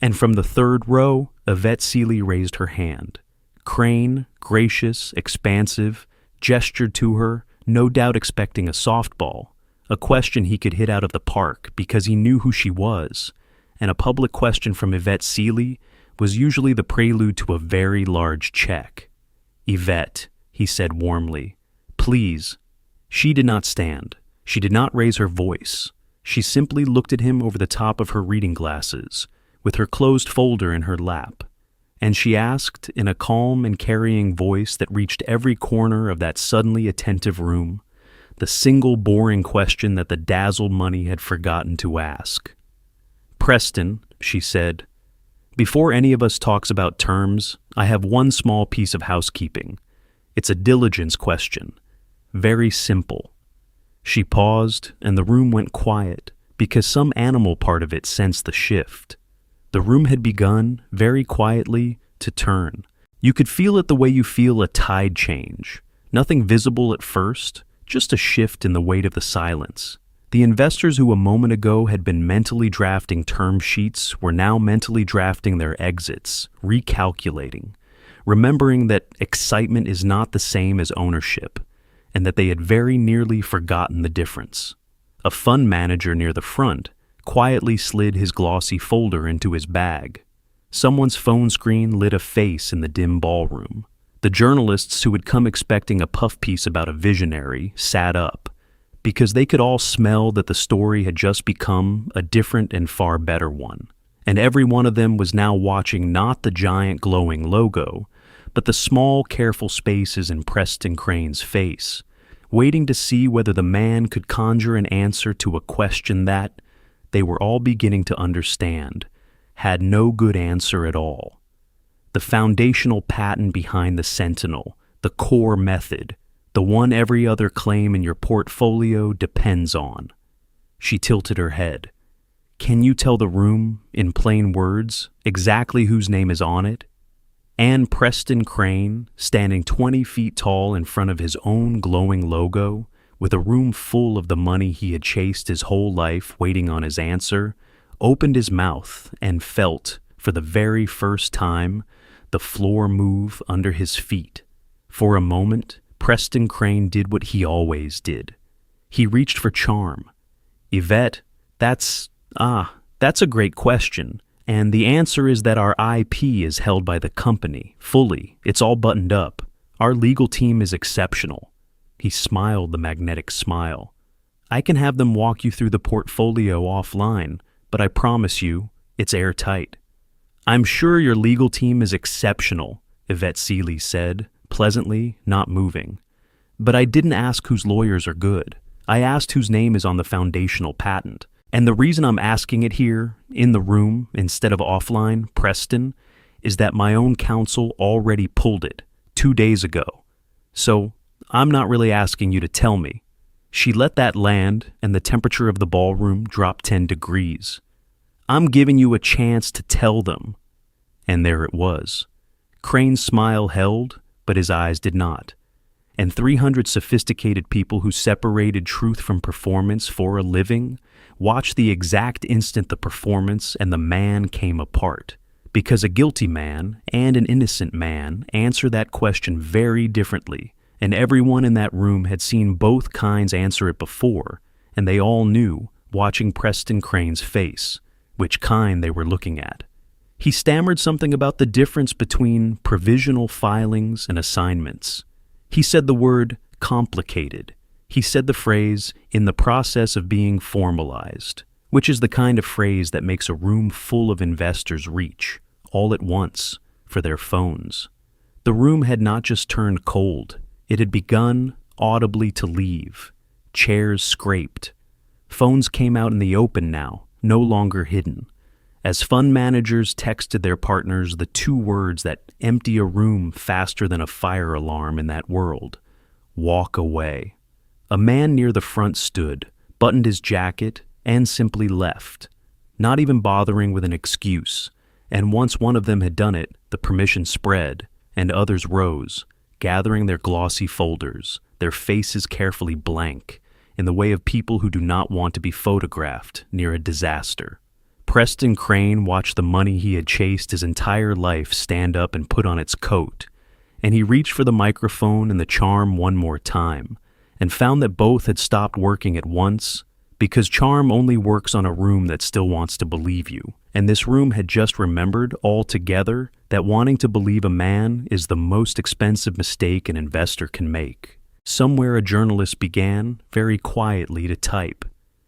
[SPEAKER 1] And from the third row, Yvette Seeley raised her hand. Crane, gracious, expansive, gestured to her, no doubt expecting a softball, a question he could hit out of the park because he knew who she was, and a public question from Yvette Seeley was usually the prelude to a very large check. "Yvette," he said warmly, "please." She did not stand. She did not raise her voice. She simply looked at him over the top of her reading glasses, with her closed folder in her lap. And she asked, in a calm and carrying voice that reached every corner of that suddenly attentive room, the single boring question that the dazzled money had forgotten to ask. "Preston," she said, "before any of us talks about terms, I have one small piece of housekeeping. It's a diligence question. Very simple." She paused, and the room went quiet, because some animal part of it sensed the shift. The room had begun, very quietly, to turn. You could feel it the way you feel a tide change. Nothing visible at first, just a shift in the weight of the silence. The investors who a moment ago had been mentally drafting term sheets were now mentally drafting their exits, recalculating, remembering that excitement is not the same as ownership, and that they had very nearly forgotten the difference. A fund manager near the front quietly slid his glossy folder into his bag. Someone's phone screen lit a face in the dim ballroom. The journalists who had come expecting a puff piece about a visionary sat up, because they could all smell that the story had just become a different and far better one. And every one of them was now watching not the giant glowing logo, but the small, careful spaces in Preston Crane's face, waiting to see whether the man could conjure an answer to a question that, they were all beginning to understand, had no good answer at all. The foundational patent behind the Sentinel, the core method, the one every other claim in your portfolio depends on. She tilted her head. "Can you tell the room, in plain words, exactly whose name is on it?" And Preston Crane, standing 20 feet tall in front of his own glowing logo, with a room full of the money he had chased his whole life waiting on his answer, opened his mouth and felt, for the very first time, the floor move under his feet. For a moment, Preston Crane did what he always did. He reached for charm. Yvette, that's a great question. And the answer is that our IP is held by the company, fully. It's all buttoned up. Our legal team is exceptional. He smiled the magnetic smile. I can have them walk you through the portfolio offline, but I promise you, it's airtight. I'm sure your legal team is exceptional, Yvette Seeley said, pleasantly, not moving. But I didn't ask whose lawyers are good. I asked whose name is on the foundational patent. And the reason I'm asking it here, in the room, instead of offline, Preston, is that my own counsel already pulled it 2 days ago. So I'm not really asking you to tell me. She let that land, and the temperature of the ballroom dropped 10 degrees. I'm giving you a chance to tell them. And there it was. Crane's smile held, but his eyes did not. And 300 sophisticated people who separated truth from performance for a living watched the exact instant the performance and the man came apart. Because a guilty man and an innocent man answer that question very differently, and everyone in that room had seen both kinds answer it before, and they all knew, watching Preston Crane's face, which kind they were looking at. He stammered something about the difference between provisional filings and assignments. He said the word complicated. He said the phrase, in the process of being formalized, which is the kind of phrase that makes a room full of investors reach, all at once, for their phones. The room had not just turned cold. It had begun, audibly, to leave. Chairs scraped. Phones came out in the open now, no longer hidden. As fund managers texted their partners the 2 words that empty a room faster than a fire alarm in that world: walk away. A man near the front stood, buttoned his jacket, and simply left, not even bothering with an excuse. And once one of them had done it, the permission spread, and others rose, gathering their glossy folders, their faces carefully blank, in the way of people who do not want to be photographed near a disaster. Preston Crane watched the money he had chased his entire life stand up and put on its coat, and he reached for the microphone and the charm one more time, and found that both had stopped working at once, because charm only works on a room that still wants to believe you, and this room had just remembered altogether that wanting to believe a man is the most expensive mistake an investor can make. Somewhere a journalist began, very quietly, to type.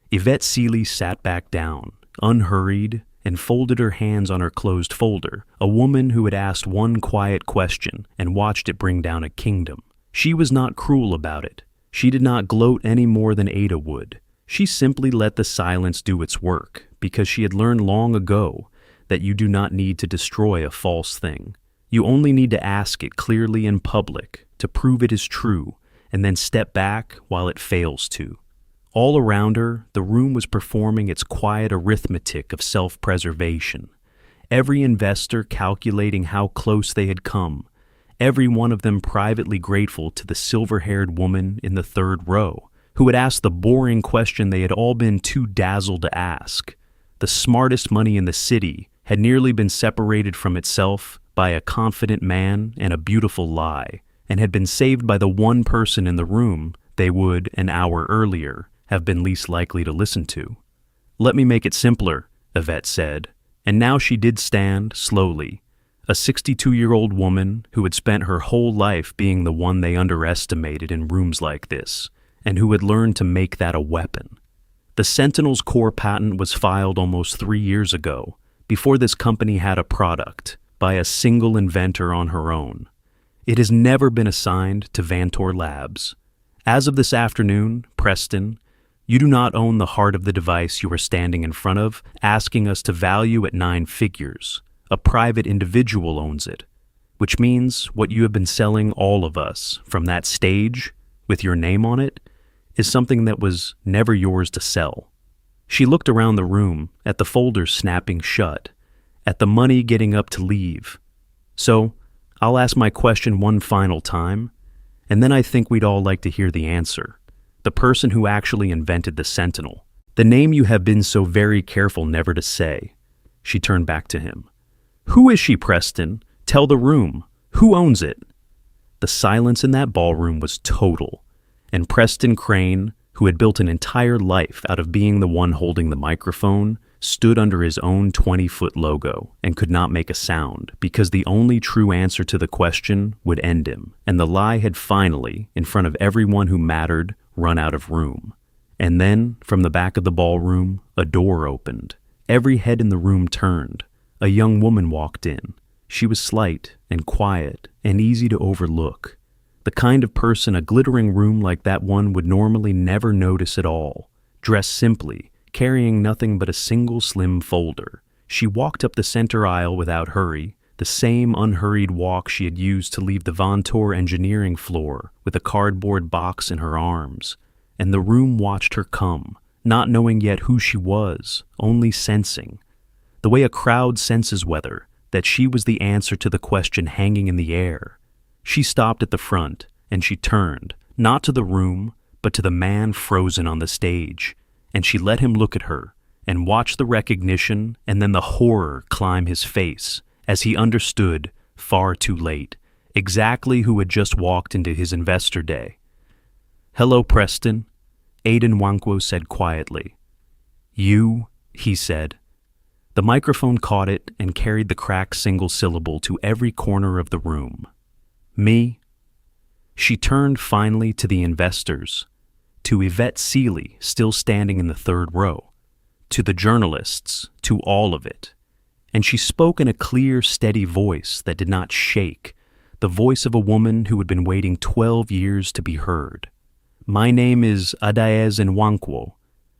[SPEAKER 1] Yvette Seeley sat back down, unhurried, and folded her hands on her closed folder, a woman who had asked one quiet question and watched it bring down a kingdom. She was not cruel about it. She did not gloat any more than Ada would. She simply let the silence do its work, because she had learned long ago that you do not need to destroy a false thing. You only need to ask it clearly in public, to prove it is true, and then step back while it fails to. All around her, the room was performing its quiet arithmetic of self-preservation. Every investor calculating how close they had come, every one of them privately grateful to the silver-haired woman in the 3rd row, who had asked the boring question they had all been too dazzled to ask. The smartest money in the city had nearly been separated from itself by a confident man and a beautiful lie, and had been saved by the one person in the room they would, an hour earlier, have been least likely to listen to. Let me make it simpler, Yvette said, and now she did stand, slowly, a 62-year-old woman who had spent her whole life being the one they underestimated in rooms like this, and who had learned to make that a weapon. The Sentinel's core patent was filed almost 3 years ago, before this company had a product, by a single inventor on her own. It has never been assigned to Vantor Labs. As of this afternoon, Preston, you do not own the heart of the device you are standing in front of, asking us to value at 9 figures. A private individual owns it, which means what you have been selling all of us from that stage, with your name on it, is something that was never yours to sell. She looked around the room, at the folders snapping shut, at the money getting up to leave. So, I'll ask my question one final time, and then I think we'd all like to hear the answer. The person who actually invented the Sentinel. The name you have been so very careful never to say. She turned back to him. Who is she, Preston? Tell the room. Who owns it? The silence in that ballroom was total, and Preston Crane, who had built an entire life out of being the one holding the microphone, stood under his own 20-foot logo and could not make a sound because the only true answer to the question would end him, and the lie had finally, in front of everyone who mattered, run out of room. And then, from the back of the ballroom, a door opened. Every head in the room turned. A young woman walked in. She was slight and quiet and easy to overlook. The kind of person a glittering room like that one would normally never notice at all. Dressed simply, carrying nothing but a single slim folder, she walked up the center aisle without hurry, the same unhurried walk she had used to leave the Vantor engineering floor with a cardboard box in her arms. And the room watched her come, not knowing yet who she was, only sensing. The way a crowd senses weather, that she was the answer to the question hanging in the air. She stopped at the front, and she turned, not to the room, but to the man frozen on the stage, and she let him look at her, and watch the recognition and then the horror climb his face as he understood, far too late, exactly who had just walked into his investor day. "Hello, Preston," Adaeze Nwankwo said quietly. "You," he said. The microphone caught it and carried the cracked single syllable to every corner of the room. "Me?" She turned finally to the investors, to Yvette Seeley still standing in the third row, to the journalists, to all of it. And she spoke in a clear, steady voice that did not shake, the voice of a woman who had been waiting 12 years to be heard. "My name is Adaeze Nwankwo.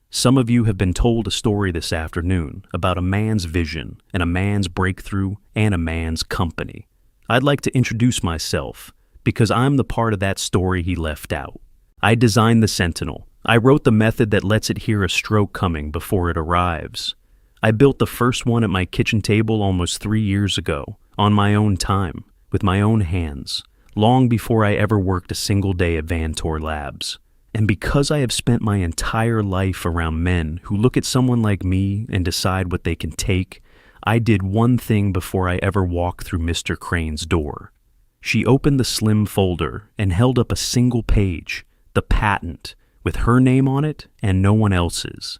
[SPEAKER 1] Some of you have been told a story this afternoon about a man's vision and a man's breakthrough and a man's company. I'd like to introduce myself because I'm the part of that story he left out. I designed the Sentinel. I wrote the method that lets it hear a stroke coming before it arrives. I built the first one at my kitchen table almost 3 years ago, on my own time, with my own hands, long before I ever worked a single day at Vantor Labs. And because I have spent my entire life around men who look at someone like me and decide what they can take, I did one thing before I ever walked through Mr. Crane's door." She opened the slim folder and held up a single page, the patent, with her name on it and no one else's.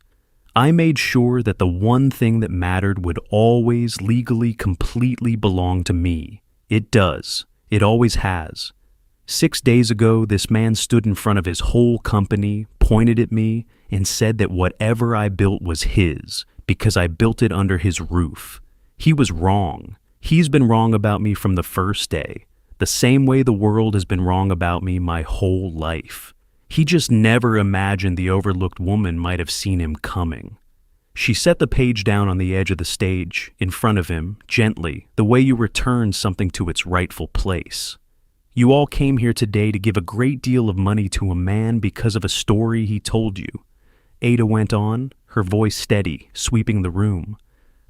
[SPEAKER 1] "I made sure that the one thing that mattered would always legally completely belong to me. It does. It always has. 6 days ago, this man stood in front of his whole company, pointed at me, and said that whatever I built was his, because I built it under his roof. He was wrong. He's been wrong about me from the first day, the same way the world has been wrong about me my whole life. He just never imagined the overlooked woman might have seen him coming." She set the page down on the edge of the stage, in front of him, gently, the way you return something to its rightful place. "You all came here today to give a great deal of money to a man because of a story he told you." Ada went on, her voice steady, sweeping the room.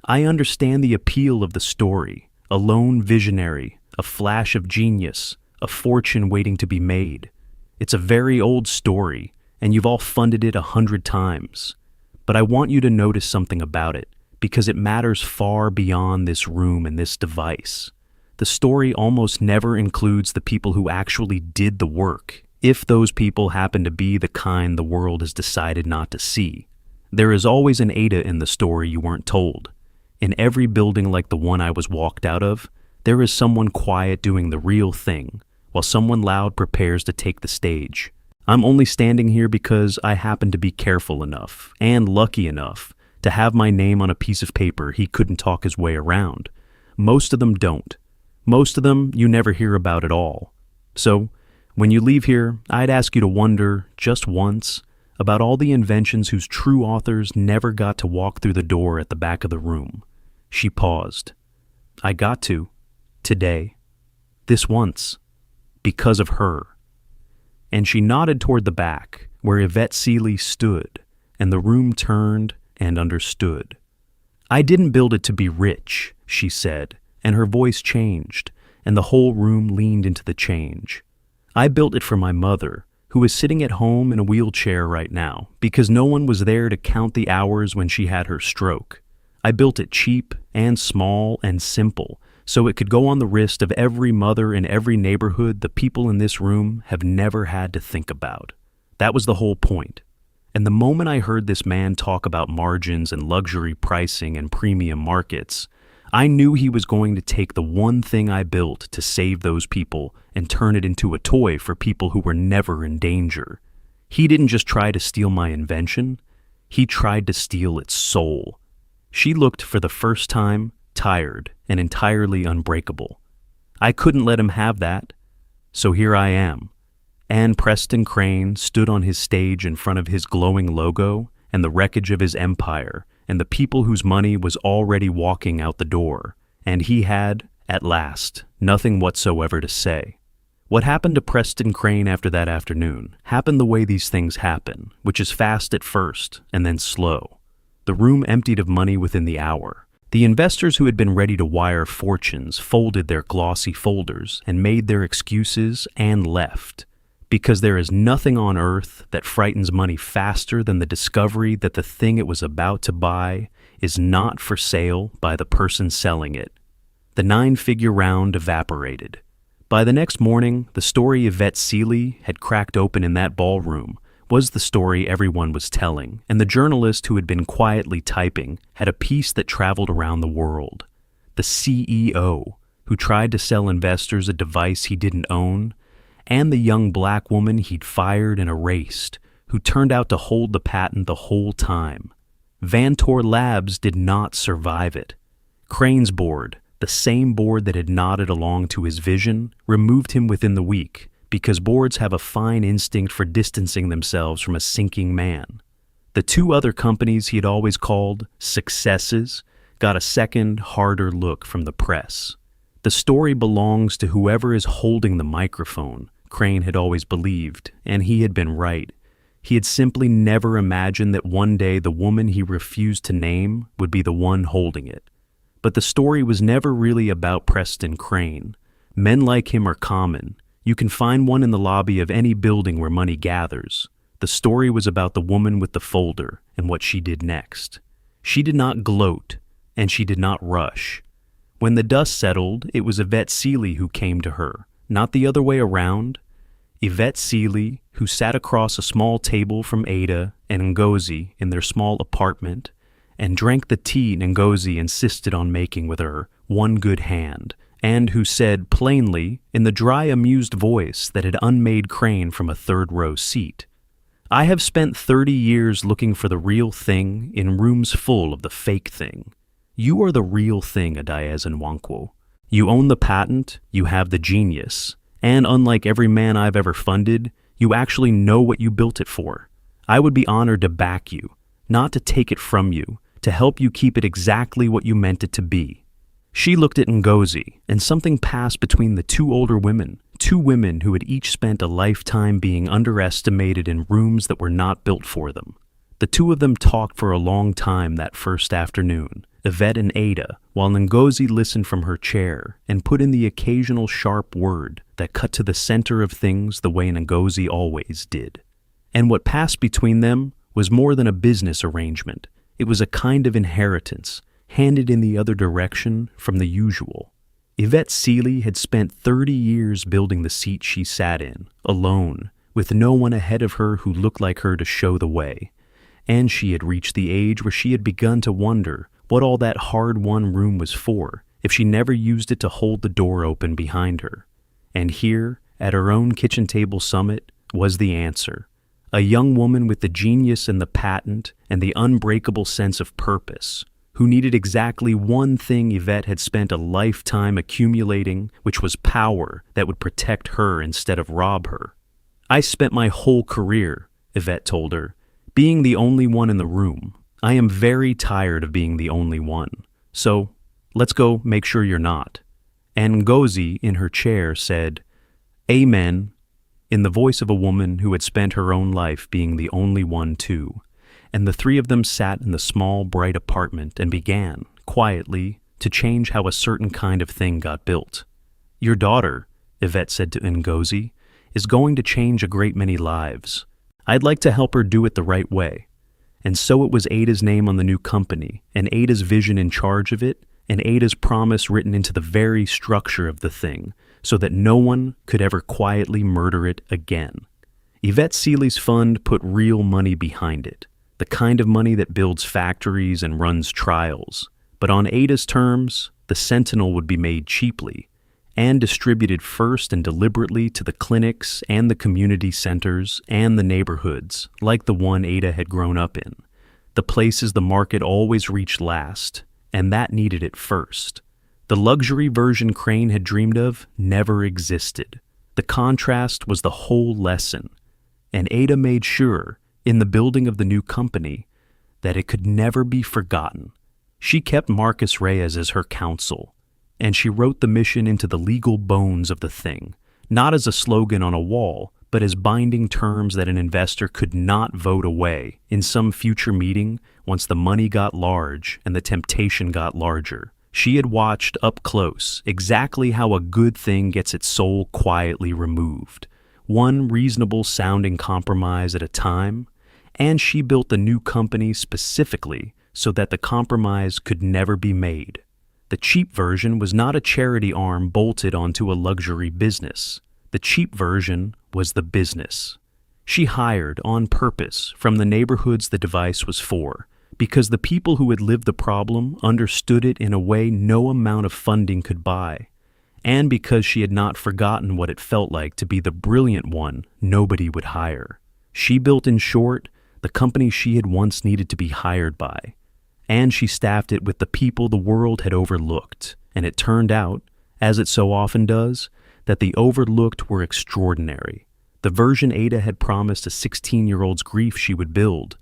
[SPEAKER 1] "I understand the appeal of the story, a lone visionary, a flash of genius, a fortune waiting to be made. It's a very old story, and you've all funded it 100 times. But I want you to notice something about it, because it matters far beyond this room and this device. The story almost never includes the people who actually did the work, if those people happen to be the kind the world has decided not to see. There is always an Ada in the story you weren't told. In every building like the one I was walked out of, there is someone quiet doing the real thing, while someone loud prepares to take the stage. I'm only standing here because I happen to be careful enough, and lucky enough, to have my name on a piece of paper he couldn't talk his way around. Most of them don't. Most of them you never hear about at all. So, when you leave here, I'd ask you to wonder, just once, about all the inventions whose true authors never got to walk through the door at the back of the room." She paused. "I got to. Today. This once. Because of her." And she nodded toward the back, where Yvette Seeley stood, and the room turned and understood. "I didn't build it to be rich," she said, and her voice changed, and the whole room leaned into the change. "I built it for my mother, who is sitting at home in a wheelchair right now, because no one was there to count the hours when she had her stroke. I built it cheap and small and simple, so it could go on the wrist of every mother in every neighborhood the people in this room have never had to think about. That was the whole point. And the moment I heard this man talk about margins and luxury pricing and premium markets, I knew he was going to take the one thing I built to save those people and turn it into a toy for people who were never in danger. He didn't just try to steal my invention, he tried to steal its soul. She looked for the first time tired and entirely unbreakable. I couldn't let him have that, so here I am. And Preston Crane stood on his stage in front of his glowing logo and the wreckage of his empire and the people whose money was already walking out the door, and he had, at last, nothing whatsoever to say. What happened to Preston Crane after that afternoon happened the way these things happen, which is fast at first and then slow. The room emptied of money within the hour. The investors who had been ready to wire fortunes folded their glossy folders and made their excuses and left. Because there is nothing on earth that frightens money faster than the discovery that the thing it was about to buy is not for sale by the person selling it. The 9-figure round evaporated. By the next morning, the story Yvette Seeley had cracked open in that ballroom was the story everyone was telling, and the journalist who had been quietly typing had a piece that traveled around the world. The CEO, who tried to sell investors a device he didn't own, and the young black woman he'd fired and erased, who turned out to hold the patent the whole time. Vantor Labs did not survive it. Crane's board, the same board that had nodded along to his vision, removed him within the week, because boards have a fine instinct for distancing themselves from a sinking man. The 2 other companies he had always called successes got a second, harder look from the press. The story belongs to whoever is holding the microphone, Crane had always believed, and he had been right. He had simply never imagined that one day the woman he refused to name would be the one holding it. But the story was never really about Preston Crane. Men like him are common. You can find one in the lobby of any building where money gathers. The story was about the woman with the folder and what she did next. She did not gloat, and she did not rush. When the dust settled, it was Yvette Seeley who came to her, not the other way around. Yvette Seeley, who sat across a small table from Ada and Ngozi in their small apartment, and drank the tea Ngozi insisted on making with her one good hand, and who said plainly, in the dry, amused voice that had unmade Crane from a third-row seat, "I have spent 30 years looking for the real thing in rooms full of the fake thing. You are the real thing, Adaeze Nwankwo. You own the patent, you have the genius, and unlike every man I've ever funded, you actually know what you built it for. I would be honored to back you, not to take it from you, to help you keep it exactly what you meant it to be." She looked at Ngozi, and something passed between the 2 older women, 2 women who had each spent a lifetime being underestimated in rooms that were not built for them. The 2 of them talked for a long time that first afternoon, Yvette and Ada, while Ngozi listened from her chair and put in the occasional sharp word that cut to the center of things the way Ngozi always did. And what passed between them was more than a business arrangement. It was a kind of inheritance, handed in the other direction from the usual. Yvette Seeley had spent 30 years building the seat she sat in, alone, with no one ahead of her who looked like her to show the way. And she had reached the age where she had begun to wonder what all that hard-won room was for if she never used it to hold the door open behind her. And here, at her own kitchen table summit, was the answer. A young woman with the genius and the patent and the unbreakable sense of purpose, who needed exactly one thing Yvette had spent a lifetime accumulating, which was power that would protect her instead of rob her. "I spent my whole career," Yvette told her, "being the only one in the room. I am very tired of being the only one. So, let's go make sure you're not." And Ngozi, in her chair, said, "Amen," in the voice of a woman who had spent her own life being the only one too. And the 3 of them sat in the small, bright apartment and began, quietly, to change how a certain kind of thing got built. "Your daughter," Yvette said to Ngozi, "is going to change a great many lives. I'd like to help her do it the right way." And so it was Ada's name on the new company, and Ada's vision in charge of it, and Ada's promise written into the very structure of the thing, so that no one could ever quietly murder it again. Yvette Seeley's fund put real money behind it, the kind of money that builds factories and runs trials. But on Ada's terms, the Sentinel would be made cheaply and distributed first and deliberately to the clinics and the community centers and the neighborhoods, like the one Ada had grown up in, the places the market always reached last, and that needed it first. The luxury version Crane had dreamed of never existed. The contrast was the whole lesson, and Ada made sure, in the building of the new company, that it could never be forgotten. She kept Marcus Reyes as her counsel, and she wrote the mission into the legal bones of the thing, not as a slogan on a wall, but as binding terms that an investor could not vote away in some future meeting once the money got large and the temptation got larger. She had watched up close exactly how a good thing gets its soul quietly removed, one reasonable-sounding compromise at a time, and she built the new company specifically so that the compromise could never be made. The cheap version was not a charity arm bolted onto a luxury business. The cheap version was the business. She hired, on purpose, from the neighborhoods the device was for, because the people who had lived the problem understood it in a way no amount of funding could buy, and because she had not forgotten what it felt like to be the brilliant one nobody would hire. She built, in short, the company she had once needed to be hired by, and she staffed it with the people the world had overlooked, and it turned out, as it so often does, that the overlooked were extraordinary. The version Ada had promised a 16-year-old's grief she would build,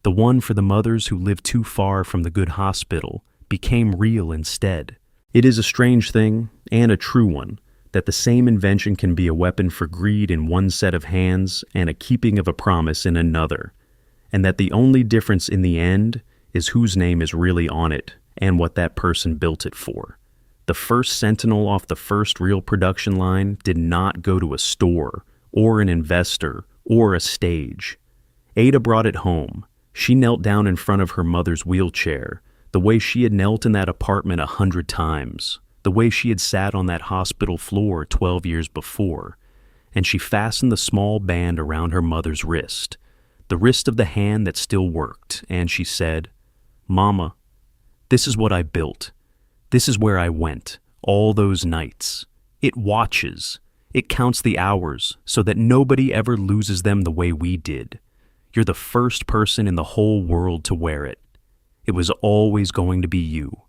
[SPEAKER 1] the one for the mothers who lived too far from the good hospital, became real instead. It is a strange thing, and a true one, that the same invention can be a weapon for greed in one set of hands and a keeping of a promise in another, and that the only difference in the end is whose name is really on it and what that person built it for. The first Sentinel off the first real production line did not go to a store or an investor or a stage. Ada brought it home. She knelt down in front of her mother's wheelchair, the way she had knelt in that apartment 100 times, the way she had sat on that hospital floor 12 years before, and she fastened the small band around her mother's wrist, the wrist of the hand that still worked, and she said, "Mama, this is what I built. This is where I went, all those nights. It watches. It counts the hours so that nobody ever loses them the way we did. You're the first person in the whole world to wear it. It was always going to be you."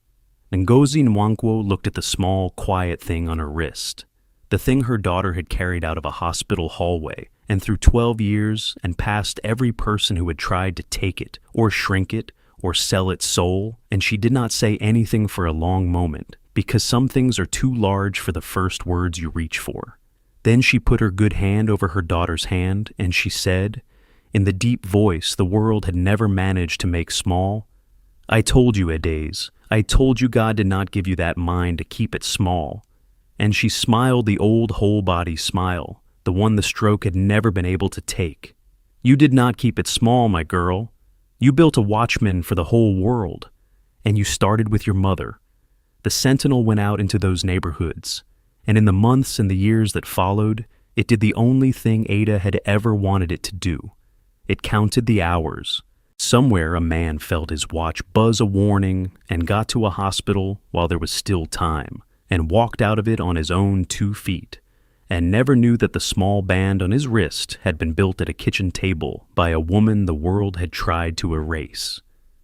[SPEAKER 1] Adaeze Nwankwo looked at the small, quiet thing on her wrist, the thing her daughter had carried out of a hospital hallway, and through 12 years and past every person who had tried to take it or shrink it or sell its soul, and she did not say anything for a long moment, because some things are too large for the first words you reach for. Then she put her good hand over her daughter's hand, and she said, in the deep voice the world had never managed to make small, "I told you, Adaeze, I told you God did not give you that mind to keep it small." And she smiled the old whole-body smile, the one the stroke had never been able to take. "You did not keep it small, my girl. You built a watchman for the whole world, and you started with your mother." The Sentinel went out into those neighborhoods, and in the months and the years that followed, it did the only thing Ada had ever wanted it to do. It counted the hours. Somewhere a man felt his watch buzz a warning and got to a hospital while there was still time, and walked out of it on his own 2 feet, and never knew that the small band on his wrist had been built at a kitchen table by a woman the world had tried to erase.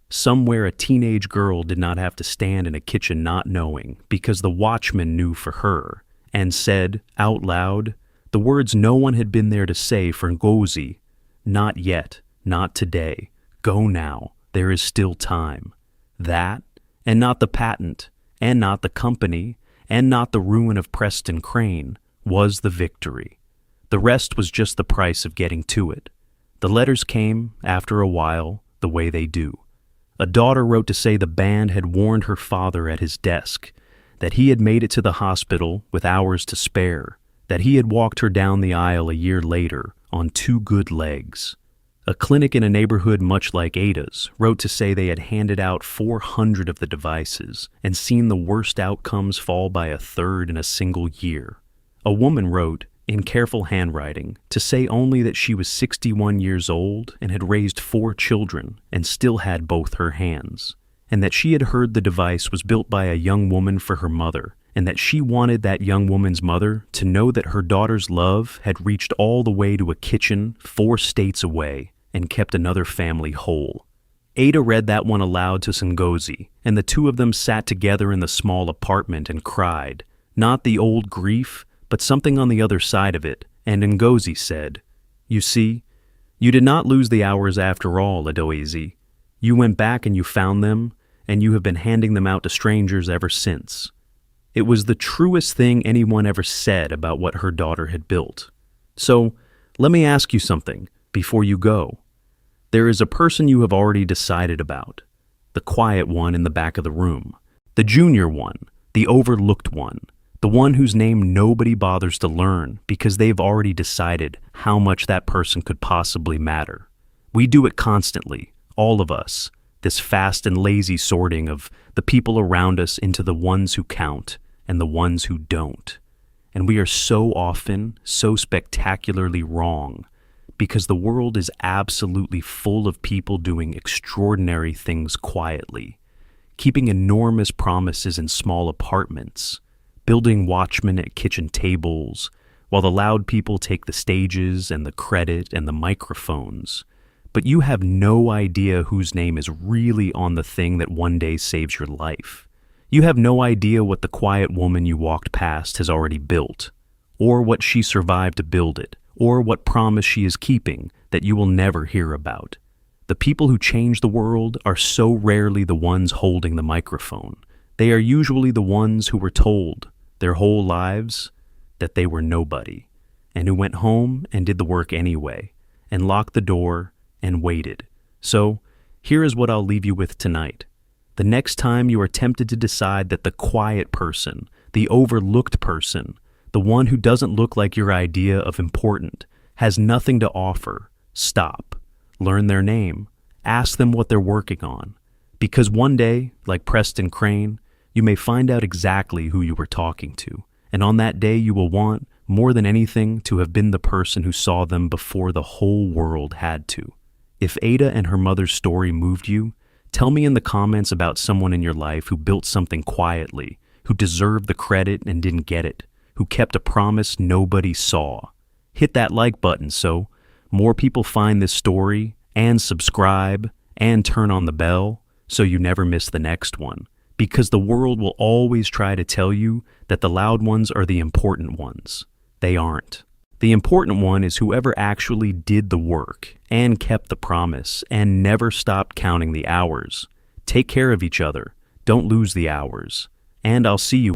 [SPEAKER 1] Somewhere a teenage girl did not have to stand in a kitchen not knowing, because the watchman knew for her, and said, out loud, the words no one had been there to say for Ngozi, "Not yet, not today, go now, there is still time." That, and not the patent, and not the company, and not the ruin of Preston Crane, was the victory. The rest was just the price of getting to it. The letters came, after a while, the way they do. A daughter wrote to say the band had warned her father at his desk, that he had made it to the hospital with hours to spare, that he had walked her down the aisle a year later on 2 good legs. A clinic in a neighborhood much like Ada's wrote to say they had handed out 400 of the devices and seen the worst outcomes fall by a third in a single year. A woman wrote, in careful handwriting, to say only that she was 61 years old and had raised 4 children and still had both her hands, and that she had heard the device was built by a young woman for her mother, and that she wanted that young woman's mother to know that her daughter's love had reached all the way to a kitchen 4 states away and kept another family whole. Ada read that one aloud to Ngozi, and the two of them sat together in the small apartment and cried, not the old grief, but something on the other side of it, and Ngozi said, "You see, you did not lose the hours after all, Adaeze. You went back and you found them, and you have been handing them out to strangers ever since." It was the truest thing anyone ever said about what her daughter had built. So, let me ask you something before you go. There is a person you have already decided about, the quiet one in the back of the room, the junior one, the overlooked one, the one whose name nobody bothers to learn because they've already decided how much that person could possibly matter. We do it constantly, all of us, this fast and lazy sorting of the people around us into the ones who count and the ones who don't. And we are so often so spectacularly wrong because the world is absolutely full of people doing extraordinary things quietly, keeping enormous promises in small apartments, building watchmen at kitchen tables, while the loud people take the stages and the credit and the microphones. But you have no idea whose name is really on the thing that one day saves your life. You have no idea what the quiet woman you walked past has already built, or what she survived to build it, or what promise she is keeping that you will never hear about. The people who change the world are so rarely the ones holding the microphone. They are usually the ones who were told their whole lives that they were nobody, and who went home and did the work anyway, and locked the door and waited. So, here is what I'll leave you with tonight. The next time you are tempted to decide that the quiet person, the overlooked person, the one who doesn't look like your idea of important, has nothing to offer, stop. Learn their name. Ask them what they're working on. Because one day, like Preston Crane, you may find out exactly who you were talking to. And on that day you will want, more than anything, to have been the person who saw them before the whole world had to. If Ada and her mother's story moved you, tell me in the comments about someone in your life who built something quietly, who deserved the credit and didn't get it, who kept a promise nobody saw. Hit that like button so more people find this story, and subscribe, and turn on the bell so you never miss the next one. Because the world will always try to tell you that the loud ones are the important ones. They aren't. The important one is whoever actually did the work and kept the promise and never stopped counting the hours. Take care of each other. Don't lose the hours. And I'll see you